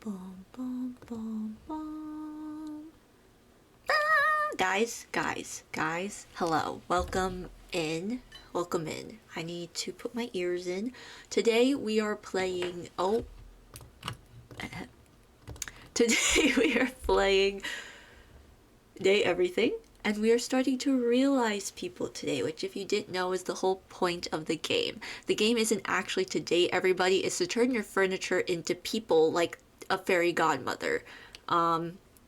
Boom, boom, boom, boom. Guys, hello. Welcome in. Welcome in. I need to put my ears in. Today we are playing. Today we are playing Day Everything. And we are starting to realize people today, which if you didn't know is the whole point of the game. The game isn't actually to date everybody, it's to turn your furniture into people like a fairy godmother.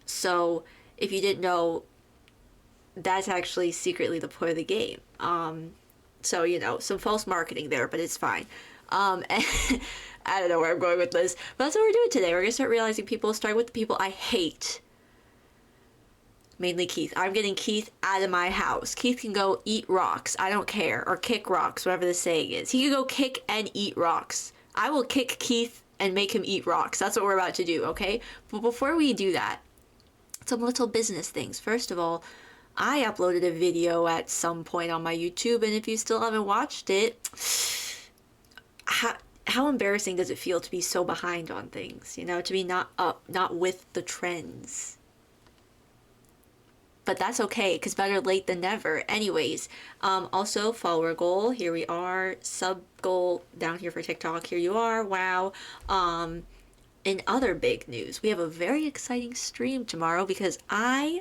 So if you didn't know, that's actually secretly the point of the game. So, some false marketing there, but it's fine. And I don't know where I'm going with this, but that's what we're doing today. We're going to start realizing people, starting with the people I hate. Mainly Keith. I'm getting Keith out of my house. Keith can go eat rocks. I don't care. Or kick rocks, whatever the saying is. He can go kick and eat rocks. I will kick Keith and make him eat rocks. That's what we're about to do, okay? But before we do that, some little business things. First of all, I uploaded a video at some point on my YouTube, and if you still haven't watched it, how embarrassing does it feel to be so behind on things? To be not with the trends. But that's okay, because better late than never. Anyways, also follower goal, here we are. Sub goal down here for TikTok, here you are. Wow. In other big news, we have a very exciting stream tomorrow because I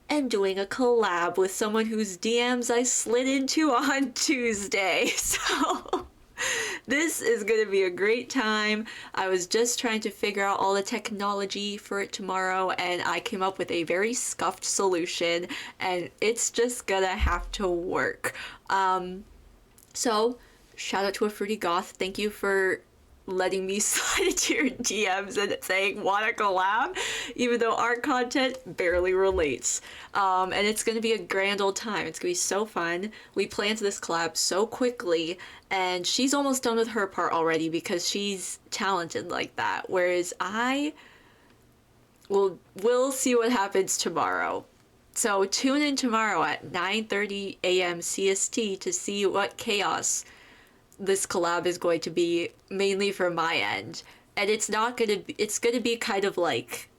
am doing a collab with someone whose DMs I slid into on Tuesday. So this is going to be a great time. I was just trying to figure out all the technology for it tomorrow, and I came up with a very scuffed solution, and it's just gonna have to work. So shout out to a fruity goth. Thank you for letting me slide into your DMs and saying wanna collab, even though our content barely relates. And it's gonna be a grand old time. It's gonna be so fun. We planned this collab so quickly, and she's almost done with her part already because she's talented like that. Whereas we'll see what happens tomorrow. So tune in tomorrow at 9:30 a.m. CST to see what chaos this collab is going to be, mainly from my end. And it's gonna be kind of like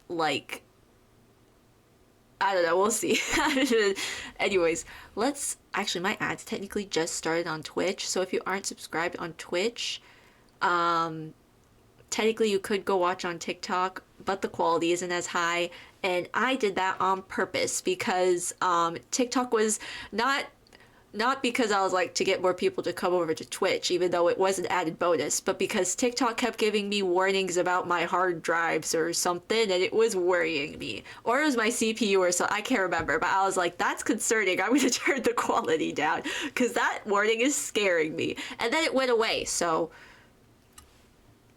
I don't know, we'll see. Anyways, actually my ads technically just started on Twitch, so if you aren't subscribed on Twitch, technically you could go watch on TikTok, but the quality isn't as high, and I did that on purpose because TikTok was not because I was like to get more people to come over to Twitch, even though it was an added bonus, but because TikTok kept giving me warnings about my hard drives or something, and it was worrying me. Or it was my CPU or so, I can't remember, but I was like, that's concerning. I'm going to turn the quality down because that warning is scaring me. And then it went away, so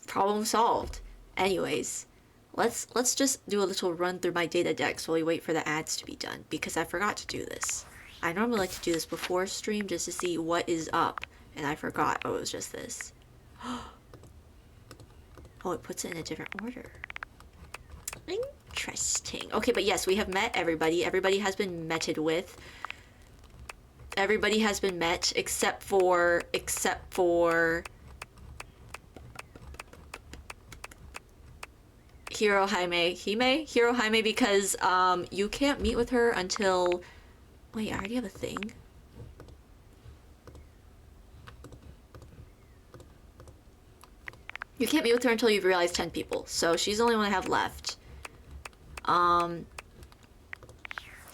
problem solved. Anyways, let's just do a little run through my data decks while we wait for the ads to be done, because I forgot to do this. I normally like to do this before stream just to see what is up, and I forgot. Oh, it was just this. Oh, it puts it in a different order. Interesting. Okay, but yes, we have met everybody. Everybody has been meted with. Everybody has been met except for Hiro Jaime, because you can't meet with her until... Wait, I already have a thing. You can't meet with her until you've realized 10 people, so she's the only one I have left.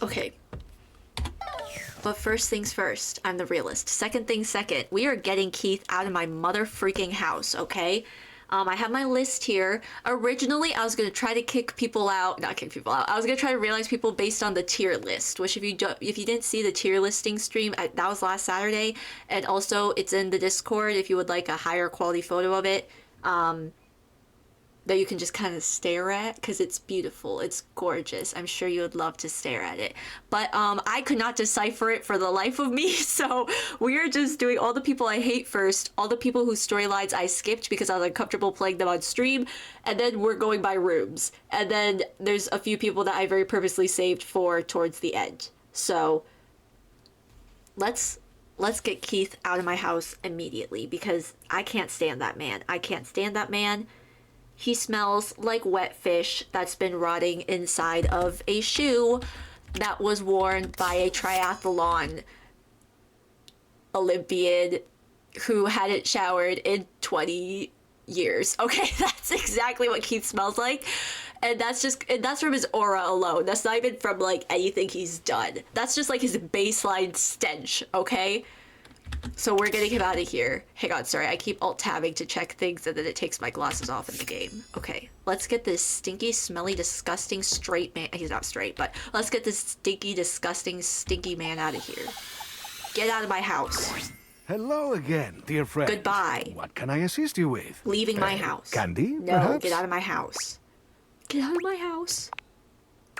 Okay. But first things first, I'm the realist. Second things second, we are getting Keith out of my mother freaking house, okay? I have my list here. Originally, I was going to try to kick people out. Not kick people out. I was going to try to realize people based on the tier list, which if you didn't see the tier listing stream, that was last Saturday. And also, it's in the Discord if you would like a higher quality photo of it. That you can just kind of stare at, because it's beautiful, it's gorgeous. I'm sure you would love to stare at it, but I could not decipher it for the life of me, so we are just doing all the people I hate first, all the people whose storylines I skipped because I was uncomfortable playing them on stream, and then we're going by rooms, and then there's a few people that I very purposely saved for towards the end. So let's get Keith out of my house immediately, because I can't stand that man. He smells like wet fish that's been rotting inside of a shoe that was worn by a triathlon Olympian who hadn't showered in 20 years. Okay, that's exactly what Keith smells like. And that's from his aura alone. That's not even from like anything he's done. That's just like his baseline stench, okay? So we're getting him out of here. Hang on, sorry, I keep alt-tabbing to check things and then it takes my glasses off in the game. Okay, let's get this stinky, smelly, disgusting straight man. He's not straight, but let's get this stinky, disgusting, stinky man out of here. Get out of my house. Hello again, dear friend. Goodbye. What can I assist you with? Leaving my house. Candy, No, perhaps? get out of my house. Get out of my house.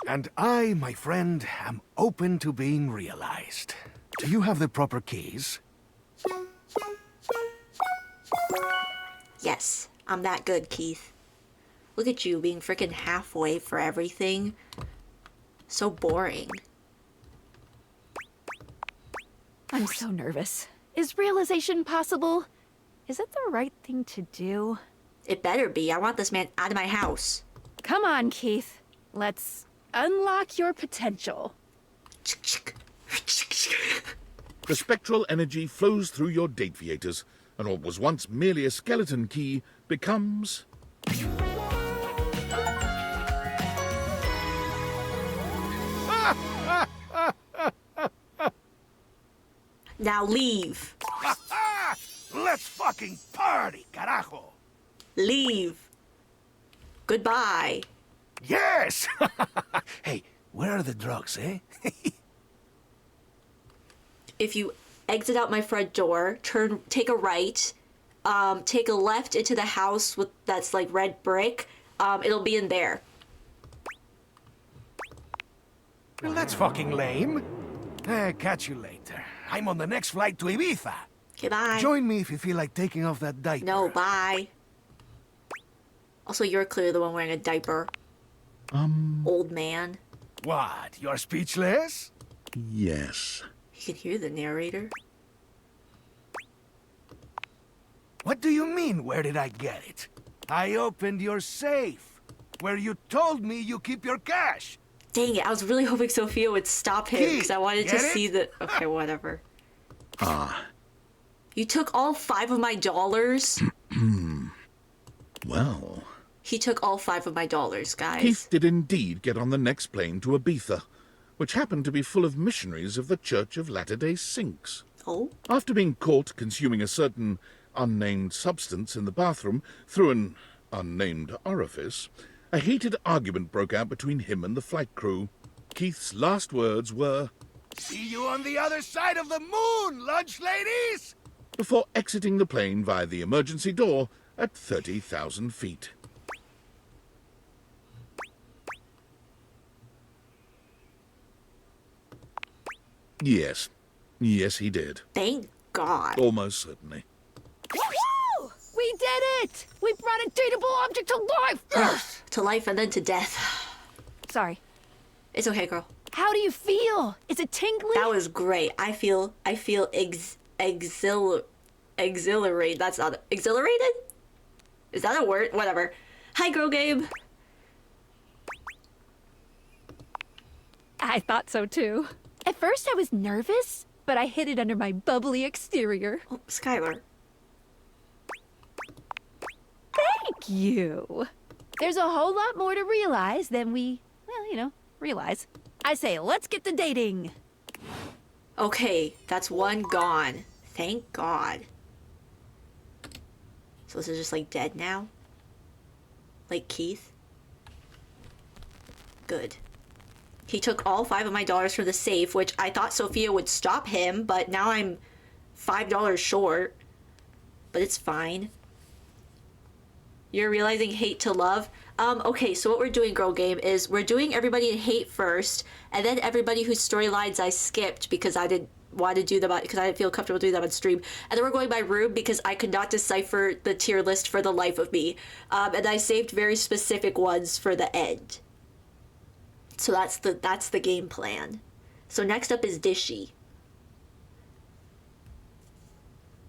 And I, my friend, am open to being realized. Do you have the proper keys? Yes, I'm that good, Keith. Look at you being freaking halfway for everything. So boring. I'm so nervous. Is realization possible? Is it the right thing to do? It better be. I want this man out of my house. Come on, Keith. Let's unlock your potential. The spectral energy flows through your Dateviators, and what was once merely a skeleton key becomes... Now leave. Let's fucking party, carajo! Leave. Goodbye. Yes! Hey, where are the drugs, eh? If you exit out my front door, take a right, take a left into the house that's like red brick, it'll be in there. Well, that's fucking lame. Catch you later. I'm on the next flight to Ibiza. Goodbye. Join me if you feel like taking off that diaper. No, bye. Also, you're clearly the one wearing a diaper. Old man. What? You're speechless? Yes. You can hear the narrator. What do you mean, where did I get it? I opened your safe, where you told me you keep your cash. Dang it, I was really hoping Sophia would stop him because I wanted to Get it? see the... Okay, whatever. Ah, You took all $5 of my dollars? well... He took all $5 of my dollars, guys. Keith did indeed get on the next plane to Ibiza, which happened to be full of missionaries of the Church of Latter-day Saints. Oh? After being caught consuming a certain unnamed substance in the bathroom through an unnamed orifice, a heated argument broke out between him and the flight crew. Keith's last words were, See you on the other side of the moon, lunch ladies! before exiting the plane via the emergency door at 30,000 feet. Yes. Yes, he did. Thank God. Almost certainly. Woo! We did it! We brought a dateable object to life! To life and then to death. Sorry. It's okay, girl. How do you feel? Is it tingly? That was great. I feel exhilarated. That's not exhilarated? Is that a word? Whatever. Hi, Girl Gabe. I thought so too. At first I was nervous, but I hid it under my bubbly exterior. Oh, Skylar. Thank you. There's a whole lot more to realize than we, well, realize. I say, let's get to dating. Okay, that's one gone. Thank God. So this is just like dead now? Like Keith? Good. He took all $5 of my dollars from the safe, which I thought Sophia would stop him, but now I'm $5 short. But it's fine. You're realizing hate to love? Okay, so what we're doing, Girl Game, is we're doing everybody in hate first, and then everybody whose storylines I skipped because I didn't want to do them because I didn't feel comfortable doing them on stream. And then we're going by room because I could not decipher the tier list for the life of me. And I saved very specific ones for the end. So that's the game plan. So next up is Dishy.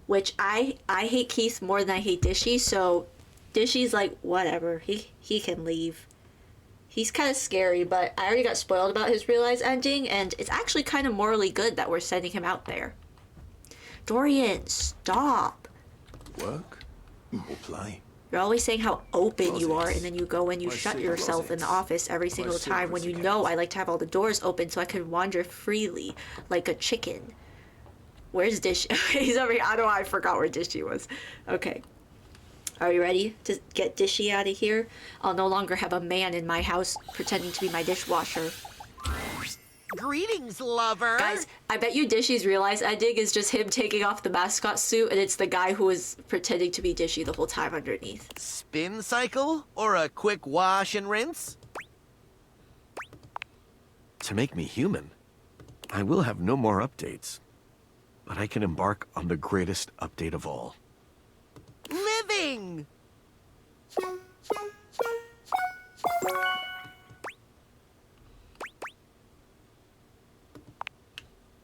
Which I hate Keith more than I hate Dishy, so Dishy's like, whatever. He can leave. He's kind of scary, but I already got spoiled about his realized ending, and it's actually kind of morally good that we're sending him out there. Dorian, stop. Work or play? You're always saying how open you are, Closets. and then you go and you Why shut secret yourself in the closets? office every single time when you secret know accounts? I like to have all the doors open so I can wander freely like a chicken. Where's Dish? He's over here. I don't know why I forgot where Dishy was. Okay. Are you ready to get Dishy out of here? I'll no longer have a man in my house pretending to be my dishwasher. Greetings, lover. Guys, I bet you Dishy's realized ending is just him taking off the mascot suit and it's the guy who was pretending to be Dishy the whole time underneath. Spin cycle or a quick wash and rinse? To make me human, I will have no more updates. But I can embark on the greatest update of all. Living!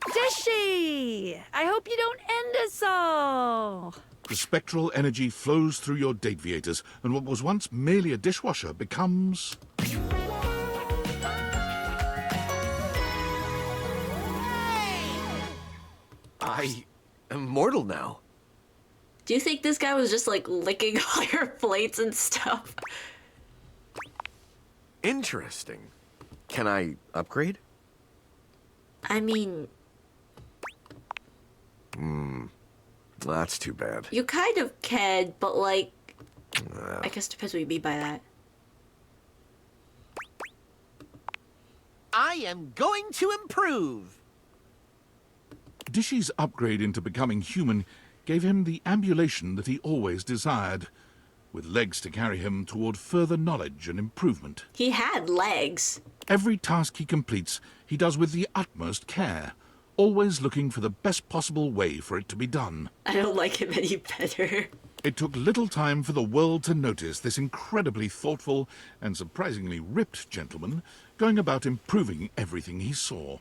Dishy! I hope you don't end us all. The spectral energy flows through your Dateviators, and what was once merely a dishwasher becomes... I am mortal now. Do you think this guy was just like licking all your plates and stuff? Interesting. Can I upgrade? I mean, That's too bad. you kind of can, but like, I guess depends what you mean by that. I am going to improve. Dishy's upgrade into becoming human gave him the ambulation that he always desired, with legs to carry him toward further knowledge and improvement. He had legs. Every task he completes, he does with the utmost care, always looking for the best possible way for it to be done. I don't like him any better. It took little time for the world to notice this incredibly thoughtful and surprisingly ripped gentleman going about improving everything he saw.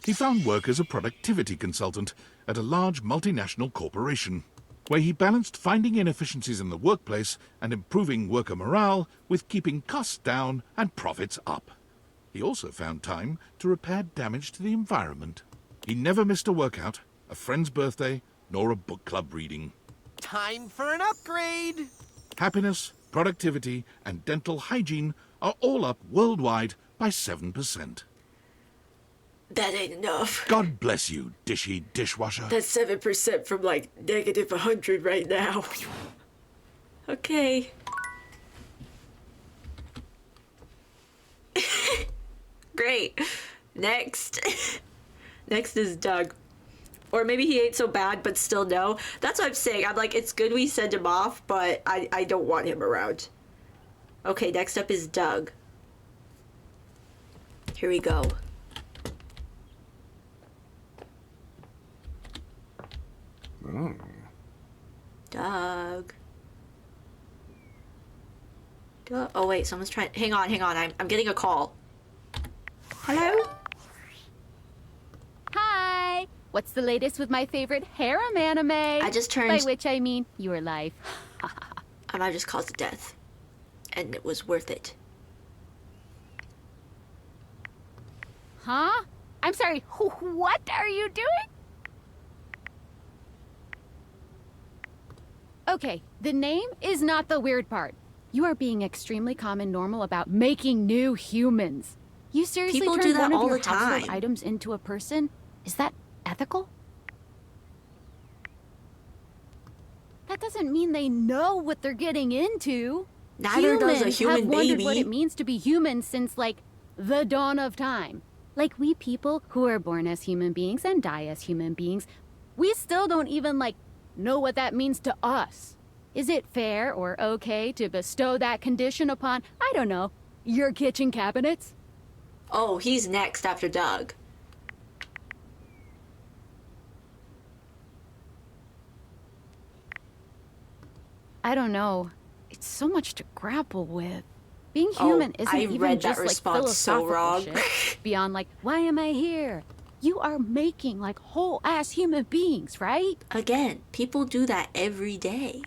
He found work as a productivity consultant at a large multinational corporation, where he balanced finding inefficiencies in the workplace and improving worker morale with keeping costs down and profits up. He also found time to repair damage to the environment. He never missed a workout, a friend's birthday, nor a book club reading. Time for an upgrade. Happiness, productivity, and dental hygiene are all up worldwide by 7%. That ain't enough. God bless you, Dishy dishwasher. That's 7% from like negative 100 right now. Okay. Great. Next. Next is Doug. Or maybe he ain't so bad, but still no. That's what I'm saying. I'm like, it's good we send him off, but I don't want him around. Okay, next up is Doug. Here we go. Doug. Doug. Oh wait, someone's trying. Hang on. I'm getting a call. Hello? Hi! What's the latest with my favorite harem anime? I just turned. By which I mean your life. I might have just caused a death, and it was worth it. Huh? I'm sorry, what are you doing? Okay, the name is not the weird part. You are being extremely calm and normal about making new humans. You seriously People turned do that one of all your the household time. items into a person? Is that ethical? That doesn't mean they know what they're getting into. Neither does a human have wondered what baby. it means to be human since, like, the dawn of time. Like, we people who are born as human beings and die as human beings, we still don't even, like, know what that means to us. Is it fair or okay to bestow that condition upon, I don't know, your kitchen cabinets? Oh, he's next after Doug. I don't know. It's so much to grapple with. Being Oh, human isn't I even read that just like response so philosophical wrong. shit. Beyond like, why am I here? You are making like whole ass human beings, right? Again, people do that every day.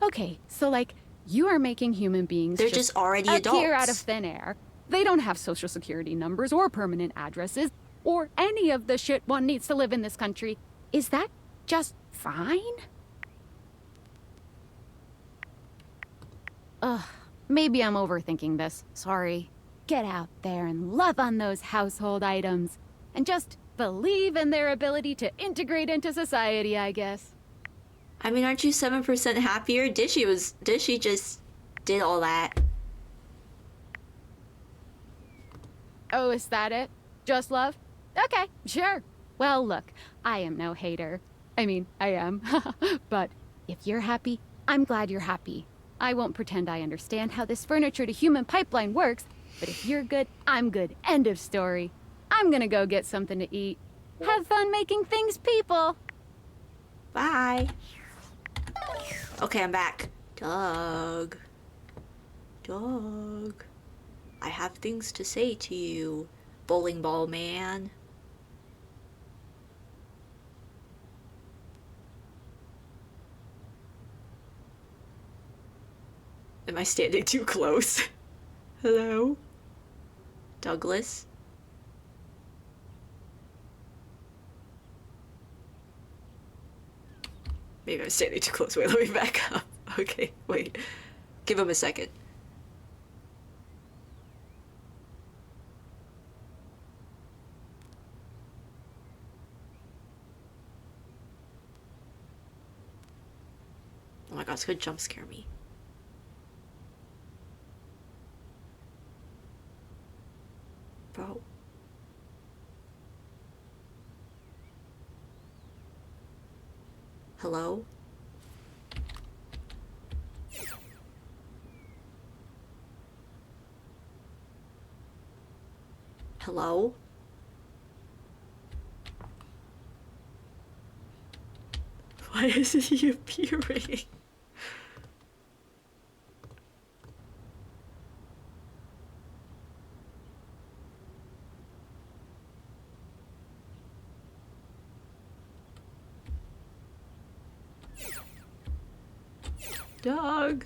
Okay, so like, you are making human beings They're just already appear out of adults. thin air. They don't have social security numbers or permanent addresses or any of the shit one needs to live in this country. Is that just fine? Ugh, maybe I'm overthinking this. Sorry. Get out there and love on those household items. And just believe in their ability to integrate into society, I guess. I mean, aren't you 7% happier? Did she just did all that? Oh, is that it? Just love? Okay, sure. Well, look, I am no hater. I mean, I am. But if you're happy, I'm glad you're happy. I won't pretend I understand how this furniture to human pipeline works, but if you're good, I'm good. End of story. I'm gonna go get something to eat. Have fun making things, people! Bye. Okay, I'm back. Doug. Doug. I have things to say to you, bowling ball man. Am I standing too close? Hello? Douglas? Maybe I'm standing too close. Wait, let me back up. Okay, wait. Give him a second. Oh my god, it's gonna jump scare me. Bro. Hello? Hello? Why isn't he appearing? Doug.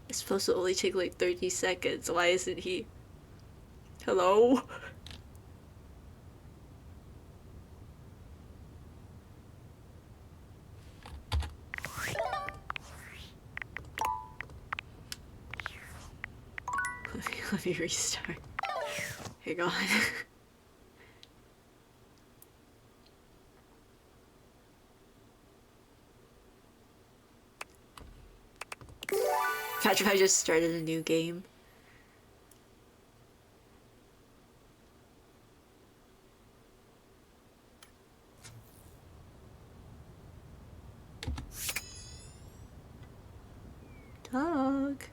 It's supposed to only take like 30 seconds. Why isn't he? Hello? Let me restart. Hang on. Imagine if I just started a new game. Doug.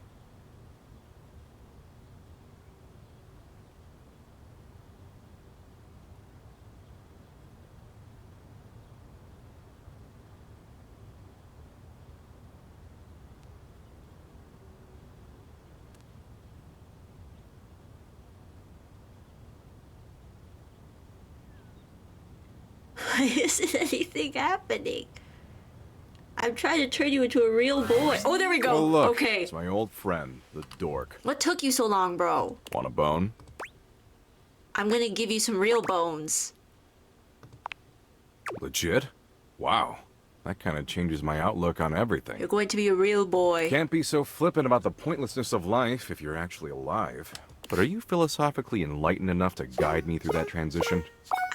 Why isn't anything happening? I'm trying to turn you into a real boy. Oh, there we go. Well, look, Okay. it's my old friend, the dork. What took you so long, bro? Want a bone? I'm gonna give you some real bones. Legit? Wow. That kind of changes my outlook on everything. You're going to be a real boy. Can't be so flippant about the pointlessness of life if you're actually alive. But are you philosophically enlightened enough to guide me through that transition?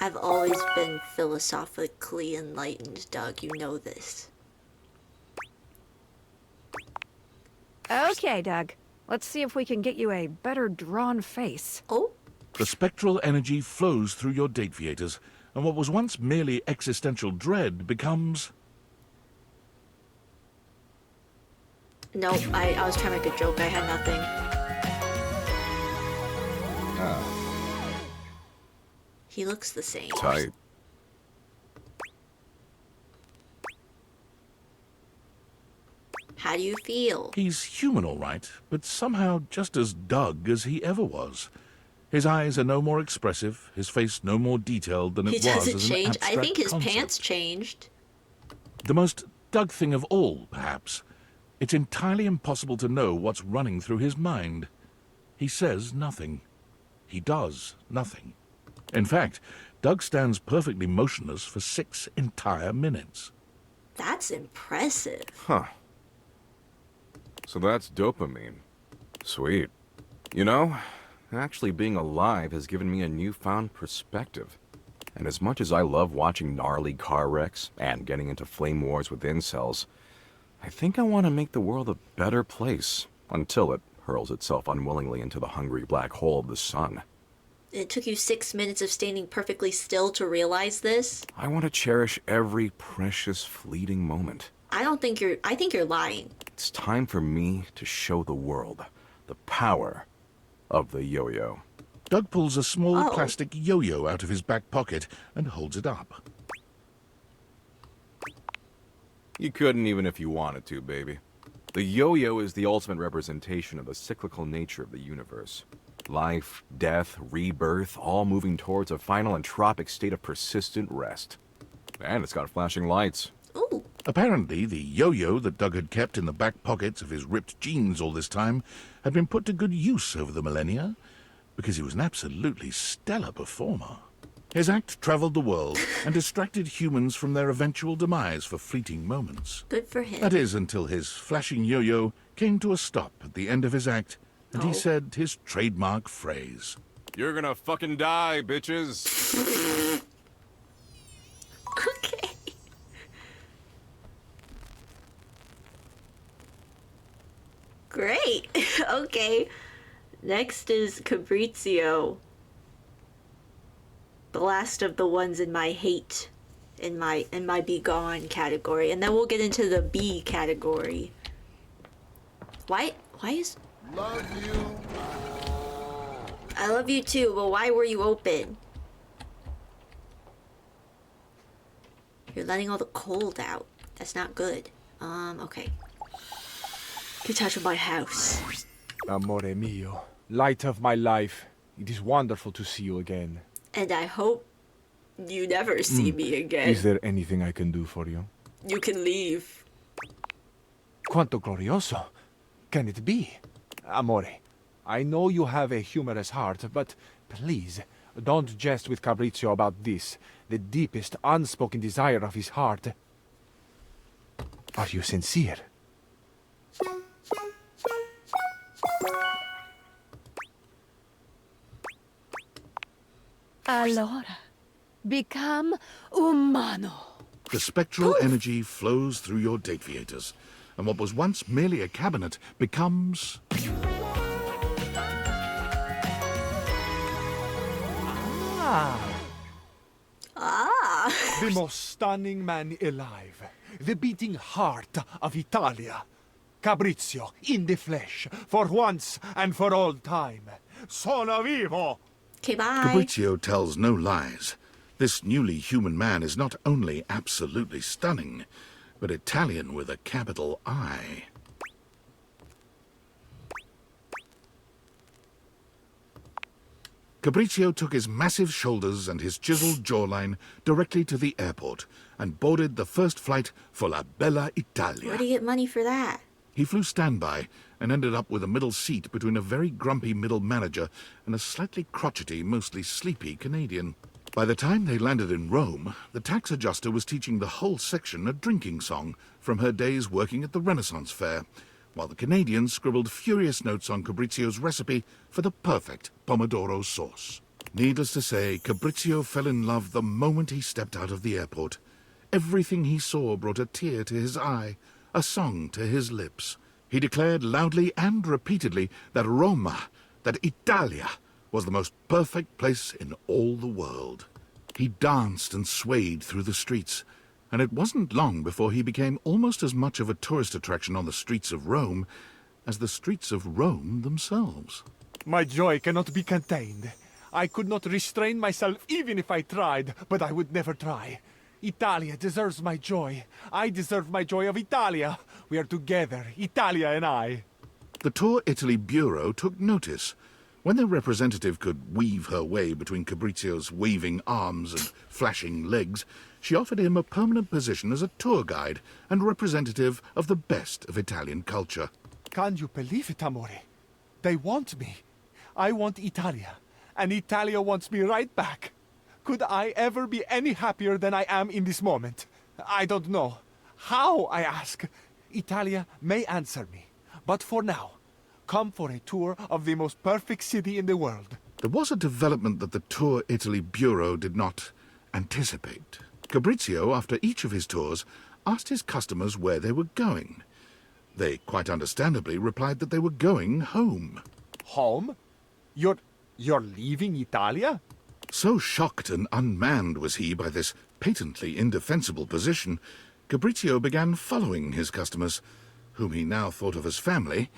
I've always been philosophically enlightened, Doug. You know this. Okay, Doug. Let's see if we can get you a better drawn face. Oh? The spectral energy flows through your date theaters, and what was once merely existential dread becomes... No, I was trying to make a joke. I had nothing. He looks the same. Tight. How do you feel? He's human, all right, but somehow just as Doug as he ever was. His eyes are no more expressive, his face no more detailed than it He was doesn't as an change. I abstract think his concept. pants changed. The most Doug thing of all, perhaps. It's entirely impossible to know what's running through his mind. He says nothing. He does nothing. In fact, Doug stands perfectly motionless for 6 entire minutes. That's impressive. Huh. So that's dopamine. Sweet. You know, actually being alive has given me a newfound perspective. And as much as I love watching gnarly car wrecks and getting into flame wars with incels, I think I want to make the world a better place until it hurls itself unwillingly into the hungry black hole of the sun. It took you 6 minutes of standing perfectly still to realize this? I want to cherish every precious fleeting moment. I think you're lying. It's time for me to show the world the power of the yo-yo. Doug pulls a small Oh. plastic yo-yo out of his back pocket and holds it up. You couldn't even if you wanted to, baby. The yo-yo is the ultimate representation of the cyclical nature of the universe. Life, death, rebirth, all moving towards a final entropic state of persistent rest. And it's got flashing lights. Ooh. Apparently, the yo-yo that Doug had kept in the back pockets of his ripped jeans all this time had been put to good use over the millennia, because he was an absolutely stellar performer. His act traveled the world and distracted humans from their eventual demise for fleeting moments. Good for him. That is, until his flashing yo-yo came to a stop at the end of his act, and he said his trademark phrase. You're gonna fucking die, bitches. Okay. Great. Okay. Next is Cabrizio. The last of the ones in my hate, in my be gone category, and then we'll get into the B category. Why is Love you. I love you too, but why were you open? You're letting all the cold out. That's not good. Okay. Get out of my house. Amore mio, light of my life, it is wonderful to see you again. And I hope you never see me again. Is there anything I can do for you? You can leave. Quanto glorioso can it be? Amore, I know you have a humorous heart, but please, don't jest with Cabrizio about this, the deepest unspoken desire of his heart. Are you sincere? Allora, become umano. The spectral energy flows through your Dateviators, and what was once merely a cabinet becomes... The most stunning man alive. The beating heart of Italia. Cabrizio, in the flesh, for once and for all time. Sono vivo! Okay, bye. Cabrizio tells no lies. This newly human man is not only absolutely stunning, but Italian with a capital I. Cabrizio took his massive shoulders and his chiseled jawline directly to the airport and boarded the first flight for La Bella Italia. Where do you get money for that? He flew standby and ended up with a middle seat between a very grumpy middle manager and a slightly crotchety, mostly sleepy Canadian. By the time they landed in Rome, the tax adjuster was teaching the whole section a drinking song from her days working at the Renaissance Fair, while the Canadian scribbled furious notes on Cabrizio's recipe for the perfect pomodoro sauce. Needless to say, Cabrizio fell in love the moment he stepped out of the airport. Everything he saw brought a tear to his eye, a song to his lips. He declared loudly and repeatedly that Roma, that Italia, was the most perfect place in all the world. He danced and swayed through the streets, and it wasn't long before he became almost as much of a tourist attraction on the streets of Rome as the streets of Rome themselves. My joy cannot be contained. I could not restrain myself even if I tried, but I would never try. Italia deserves my joy. I deserve my joy of Italia. We are together, Italia and I. The Tour Italy Bureau took notice. When their representative could weave her way between Fabrizio's waving arms and flashing legs, she offered him a permanent position as a tour guide and representative of the best of Italian culture. Can you believe it, Amore? They want me. I want Italia, and Italia wants me right back. Could I ever be any happier than I am in this moment? I don't know. How, I ask? Italia may answer me, but for now, come for a tour of the most perfect city in the world. There was a development that the Tour Italy Bureau did not anticipate. Fabrizio, after each of his tours, asked his customers where they were going. They, quite understandably, replied that they were going home. Home? You're leaving Italia? So shocked and unmanned was he by this patently indefensible position, Fabrizio began following his customers, whom he now thought of as family,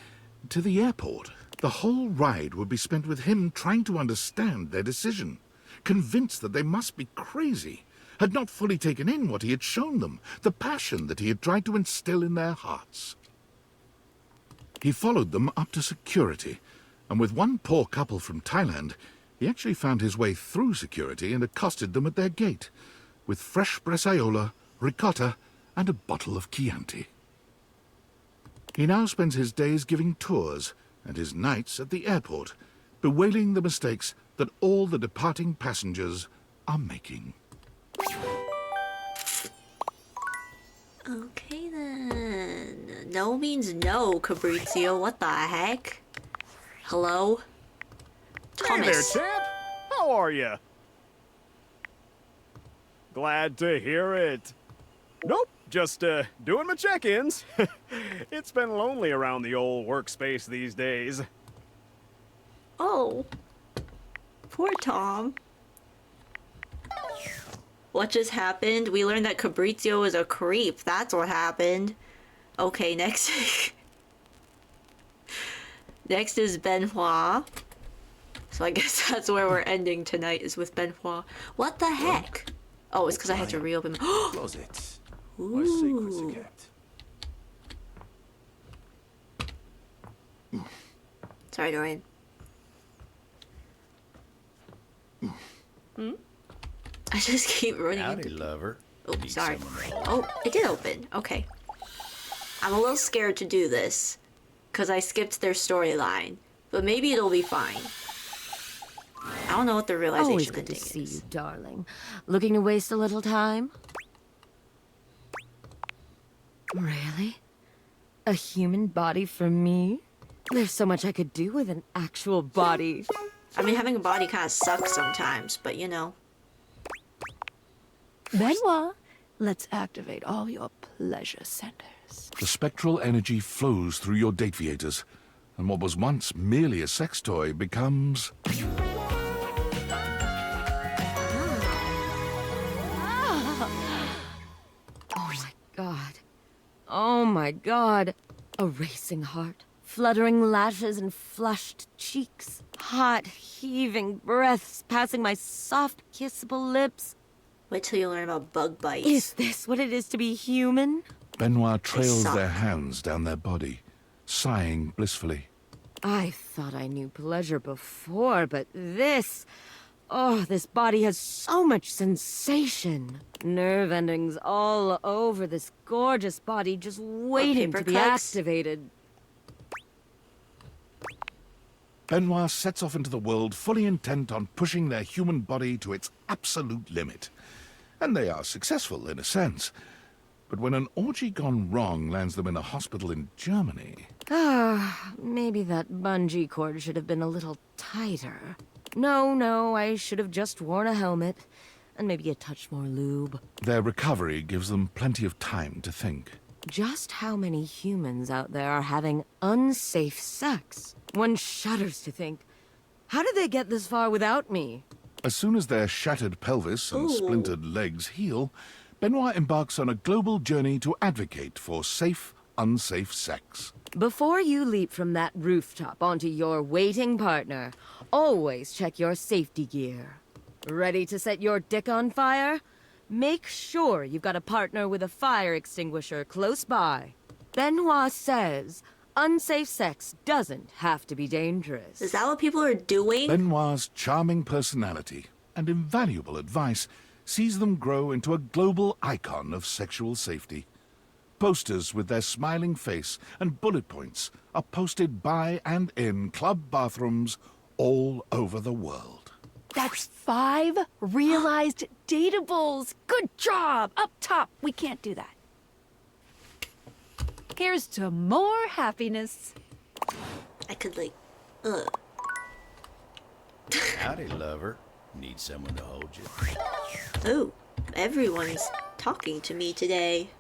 to the airport. The whole ride would be spent with him trying to understand their decision, convinced that they must be crazy, had not fully taken in what he had shown them, the passion that he had tried to instill in their hearts. He followed them up to security, and with one poor couple from Thailand, he actually found his way through security and accosted them at their gate, with fresh bresaola, ricotta, and a bottle of Chianti. He now spends his days giving tours and his nights at the airport, bewailing the mistakes that all the departing passengers are making. Okay then. No means no, Fabrizio. What the heck? Hello? Thomas. Hey there, champ. How are you? Glad to hear it. Nope, just doing my check-ins. It's been lonely around the old workspace these days. Oh. Poor Tom. What just happened? We learned that Fabrizio is a creep. That's what happened. Okay, next. Next is Benoit. So I guess that's where we're ending tonight, is with Benoit. What the heck? Oh, it's because I had to reopen. Closet. Ooh. Secrets are kept. Sorry, Dorian. I just keep running Howdy, into... lover. Oh, Need sorry. some of my- Oh, it did open. Okay. I'm a little scared to do this, because I skipped their storyline. But maybe it'll be fine. I don't know what the realization Always good to ending see is. you, darling. Looking to waste a little time? Really? A human body for me? There's so much I could do with an actual body. I mean, having a body kind of sucks sometimes, but you know. Benoit, let's activate all your pleasure centers. The spectral energy flows through your dateviators, and what was once merely a sex toy becomes... Oh my god. Oh my god. A racing heart, fluttering lashes and flushed cheeks, hot, heaving breaths passing my soft, kissable lips. Wait till you learn about bug bites. Is this what it is to be human? Benoit trails suck. their hands down their body, sighing blissfully. I thought I knew pleasure before, but this... Oh, this body has so much sensation. Nerve endings all over this gorgeous body just waiting to be paper cuts? activated. Benoit sets off into the world fully intent on pushing their human body to its absolute limit. And they are successful in a sense. But when an orgy gone wrong lands them in a hospital in Germany... Ah, maybe that bungee cord should have been a little tighter. No, I should have just worn a helmet. And maybe a touch more lube. Their recovery gives them plenty of time to think. Just how many humans out there are having unsafe sex? One shudders to think, how did they get this far without me? As soon as their shattered pelvis and Ooh. splintered legs heal, Benoit embarks on a global journey to advocate for safe, unsafe sex. Before you leap from that rooftop onto your waiting partner, always check your safety gear. Ready to set your dick on fire? make sure you've got a partner with a fire extinguisher close by. Benoit says unsafe sex doesn't have to be dangerous. Is that what people are doing? Benoit's charming personality and invaluable advice sees them grow into a global icon of sexual safety. Posters with their smiling face and bullet points are posted by and in club bathrooms all over the world. That's 5 realized dateables. Good job. Up top. We can't do that. Here's to more happiness. I could like, ugh. Howdy, lover. Need someone to hold you? Oh, everyone's talking to me today.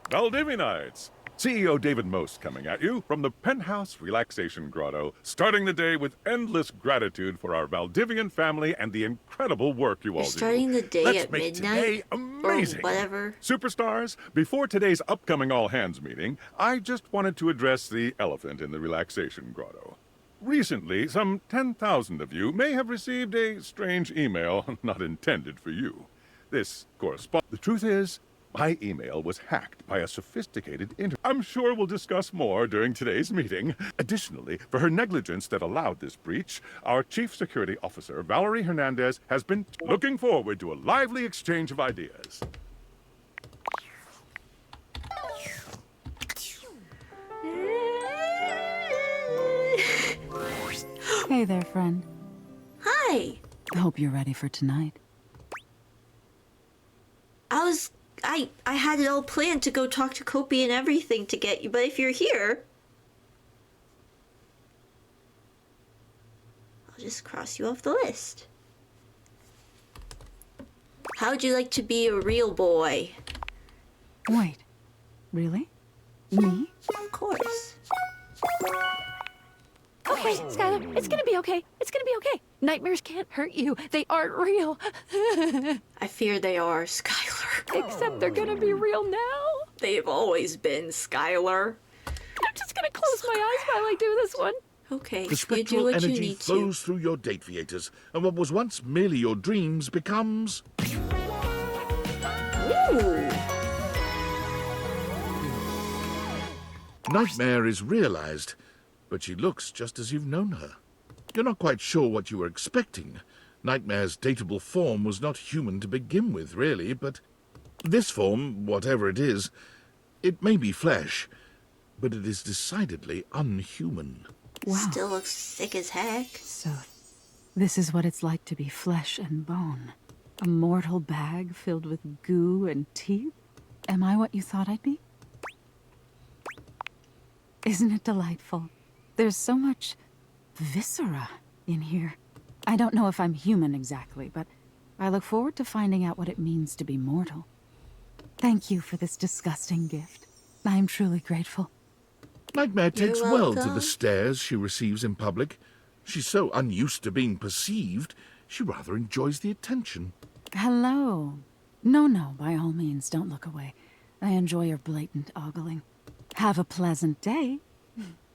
Valdivianites! CEO David Most coming at you from the Penthouse Relaxation Grotto, starting the day with endless gratitude for our Valdivian family and the incredible work you all do. Starting the day Let's at make midnight today amazing. or whatever. Superstars, before today's upcoming all-hands meeting, I just wanted to address the elephant in the Relaxation Grotto. Recently, some 10,000 of you may have received a strange email not intended for you. This corresponds. The truth is, my email was hacked by a sophisticated I'm sure we'll discuss more during today's meeting. Additionally, for her negligence that allowed this breach, our Chief Security Officer, Valerie Hernandez, has been looking forward to a lively exchange of ideas. Hey there, friend. Hi. I hope you're ready for tonight. I had it all planned to go talk to Kopi and everything to get you, but if you're here, I'll just cross you off the list. How would you like to be a real boy? Wait, really? Me? Of course. Okay, Skylar, it's gonna be okay. It's gonna be okay. Nightmares can't hurt you. They aren't real. I fear they are, Skylar. Except they're gonna be real now. They've always been, Skylar. I'm just gonna close my eyes while I do this one. Okay, The you do spectral what you energy need to. flows through your date theaters, and what was once merely your dreams becomes... Ooh. Nightmare is realized, but she looks just as you've known her. You're not quite sure what you were expecting. Nightmare's dateable form was not human to begin with, really, but this form, whatever it is, it may be flesh, but it is decidedly unhuman. Wow. Still looks sick as heck. So, this is what it's like to be flesh and bone. A mortal bag filled with goo and teeth? Am I what you thought I'd be? Isn't it delightful? There's so much viscera in here. I don't know if I'm human exactly, but I look forward to finding out what it means to be mortal. Thank you for this disgusting gift. I am truly grateful. Nightmare takes You're well to welcome. the stares she receives in public. She's so unused to being perceived, she rather enjoys the attention. Hello. No, by all means, don't look away. I enjoy your blatant ogling. Have a pleasant day.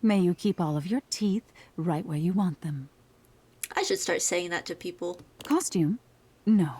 May you keep all of your teeth right where you want them. I should start saying that to people. Costume? No.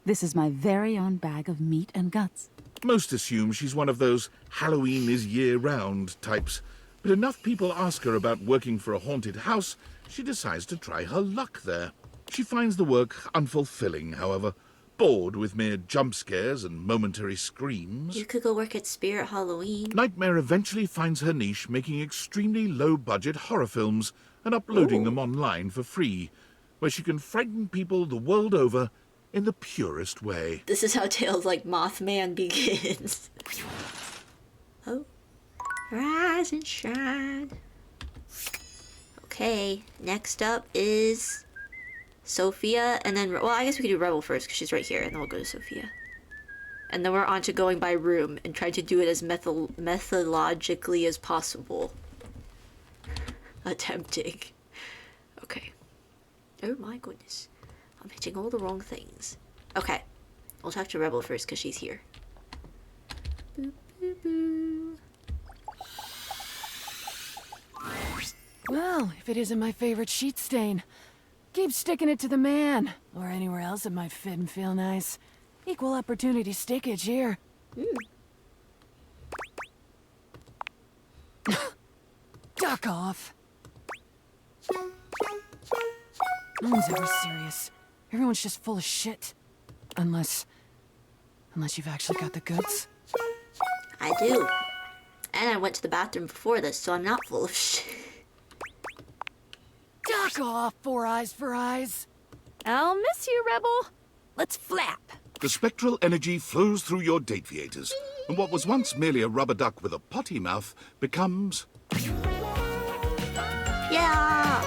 This is my very own bag of meat and guts. Most assume she's one of those Halloween is year-round types, but enough people ask her about working for a haunted house, she decides to try her luck there. She finds the work unfulfilling, however, bored with mere jump scares and momentary screams. You could go work at Spirit Halloween. Nightmare eventually finds her niche making extremely low-budget horror films and uploading them online for free, where she can frighten people the world over in the purest way. This is how tales like Mothman begins. Oh. Rise and shine. Okay, next up is Sophia, and then, well, I guess we could do Rebel first, because she's right here, and then we'll go to Sophia. And then we're on to going by room, and trying to do it as methodologically as possible. Attempting. Okay. Oh my goodness. I'm hitting all the wrong things. Okay. We'll talk to Rebel first, because she's here. Boop, boop, boop. Well, if it isn't my favorite sheet stain, keep sticking it to the man. Or anywhere else it might fit and feel nice. Equal opportunity stickage here. Duck off. No one's ever serious. Everyone's just full of shit. Unless you've actually got the goods. I do. And I went to the bathroom before this, so I'm not full of shit. Duck off, Four Eyes for Eyes. I'll miss you, Rebel. Let's flap. The spectral energy flows through your Dateviators, and what was once merely a rubber duck with a potty mouth becomes... Yeah!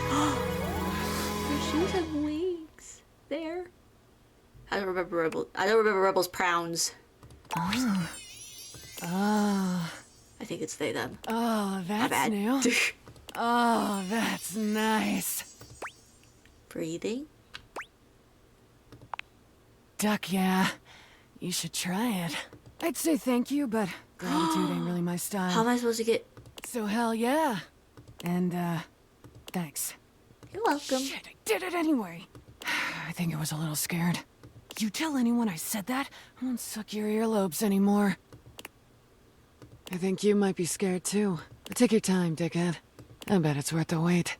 Her shoes have wings. There. I don't remember Rebel's pronouns. Oh. Oh. I think it's they, them. Oh, that's bad. new. Oh, that's nice. Breathing? Duck, yeah. You should try it. I'd say thank you, but gratitude ain't really my style. How am I supposed to get... So hell yeah. And, thanks. You're welcome. Shit, I did it anyway. I think I was a little scared. You tell anyone I said that, I won't suck your earlobes anymore. I think you might be scared too. But take your time, dickhead. I bet it's worth the wait.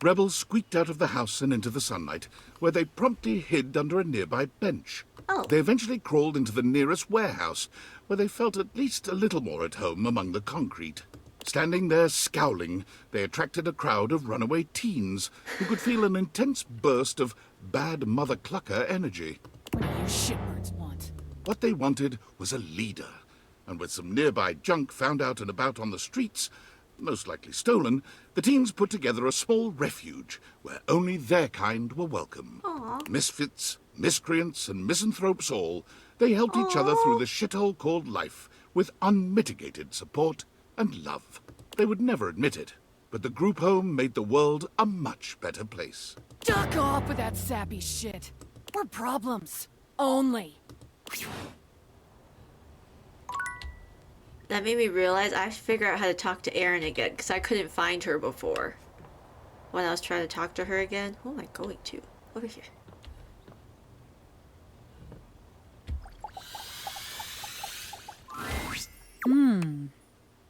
Rebels squeaked out of the house and into the sunlight, where they promptly hid under a nearby bench. Oh. They eventually crawled into the nearest warehouse, where they felt at least a little more at home among the concrete. Standing there scowling, they attracted a crowd of runaway teens who could feel an intense burst of bad mother clucker energy. What do you shitbirds want? What they wanted was a leader, and with some nearby junk found out and about on the streets, most likely stolen, the teens put together a small refuge where only their kind were welcome. Aww. Misfits, miscreants, and misanthropes all, they helped each other through the shithole called life with unmitigated support and love. They would never admit it, but the group home made the world a much better place. Duck off with that sappy shit. We're problems. Only. That made me realize I have to figure out how to talk to Erin again, because I couldn't find her before. When I was trying to talk to her again. Who am I going to? Over here.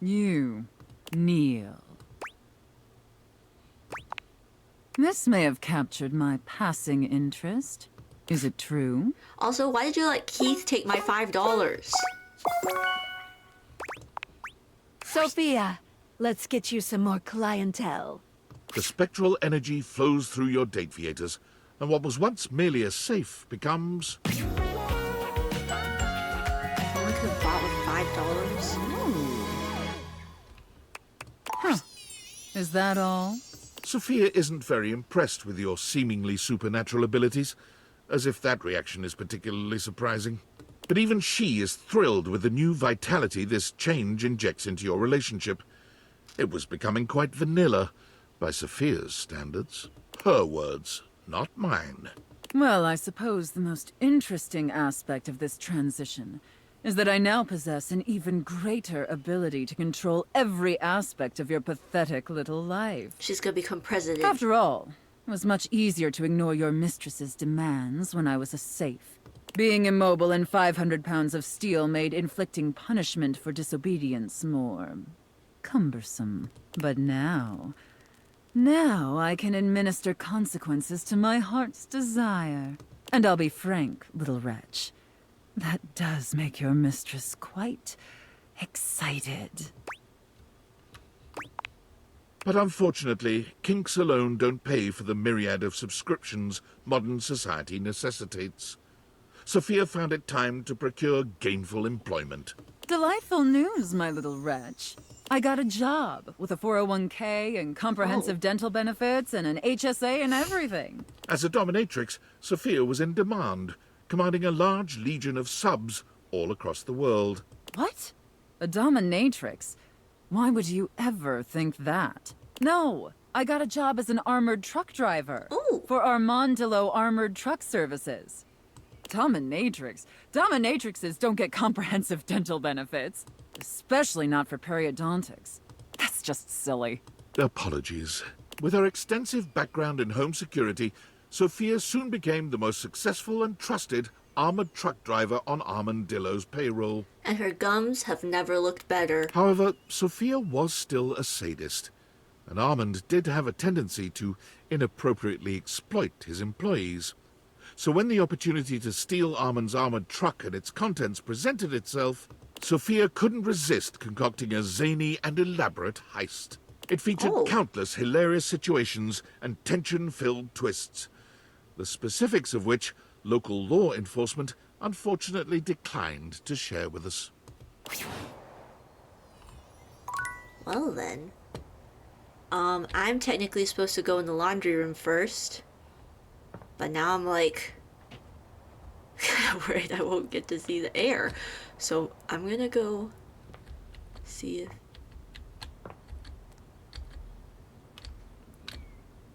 You, Neil. This may have captured my passing interest. Is it true? Also, why did you let Keith take my $5? Sophia, let's get you some more clientele. The spectral energy flows through your Dateviators, and what was once merely a safe becomes... I only could have bought with $5. Huh. Is that all? Sophia isn't very impressed with your seemingly supernatural abilities, as if that reaction is particularly surprising. But even she is thrilled with the new vitality this change injects into your relationship. It was becoming quite vanilla, by Sophia's standards. Her words, not mine. Well, I suppose the most interesting aspect of this transition is that I now possess an even greater ability to control every aspect of your pathetic little life. She's gonna become president. After all, it was much easier to ignore your mistress's demands when I was a safe. Being immobile and 500 pounds of steel made inflicting punishment for disobedience more cumbersome. But now I can administer consequences to my heart's desire. And I'll be frank, little wretch, that does make your mistress quite excited. But unfortunately, kinks alone don't pay for the myriad of subscriptions modern society necessitates. Sophia found it time to procure gainful employment. Delightful news, my little wretch. I got a job with a 401k and comprehensive dental benefits and an HSA and everything. As a dominatrix, Sophia was in demand, commanding a large legion of subs all across the world. What? A dominatrix? Why would you ever think that? No, I got a job as an armored truck driver. Ooh. For Armandillo Armored Truck Services. Dominatrix? Dominatrixes don't get comprehensive dental benefits. Especially not for periodontics. That's just silly. Apologies. With her extensive background in home security, Sophia soon became the most successful and trusted armored truck driver on Armadillo's payroll. And her gums have never looked better. However, Sophia was still a sadist, and Armand did have a tendency to inappropriately exploit his employees. So when the opportunity to steal Armand's armored truck and its contents presented itself, Sophia couldn't resist concocting a zany and elaborate heist. It featured countless hilarious situations and tension-filled twists, the specifics of which local law enforcement unfortunately declined to share with us. Well then. I'm technically supposed to go in the laundry room first. But now I'm like kind of worried I won't get to see the air. So I'm gonna go see if...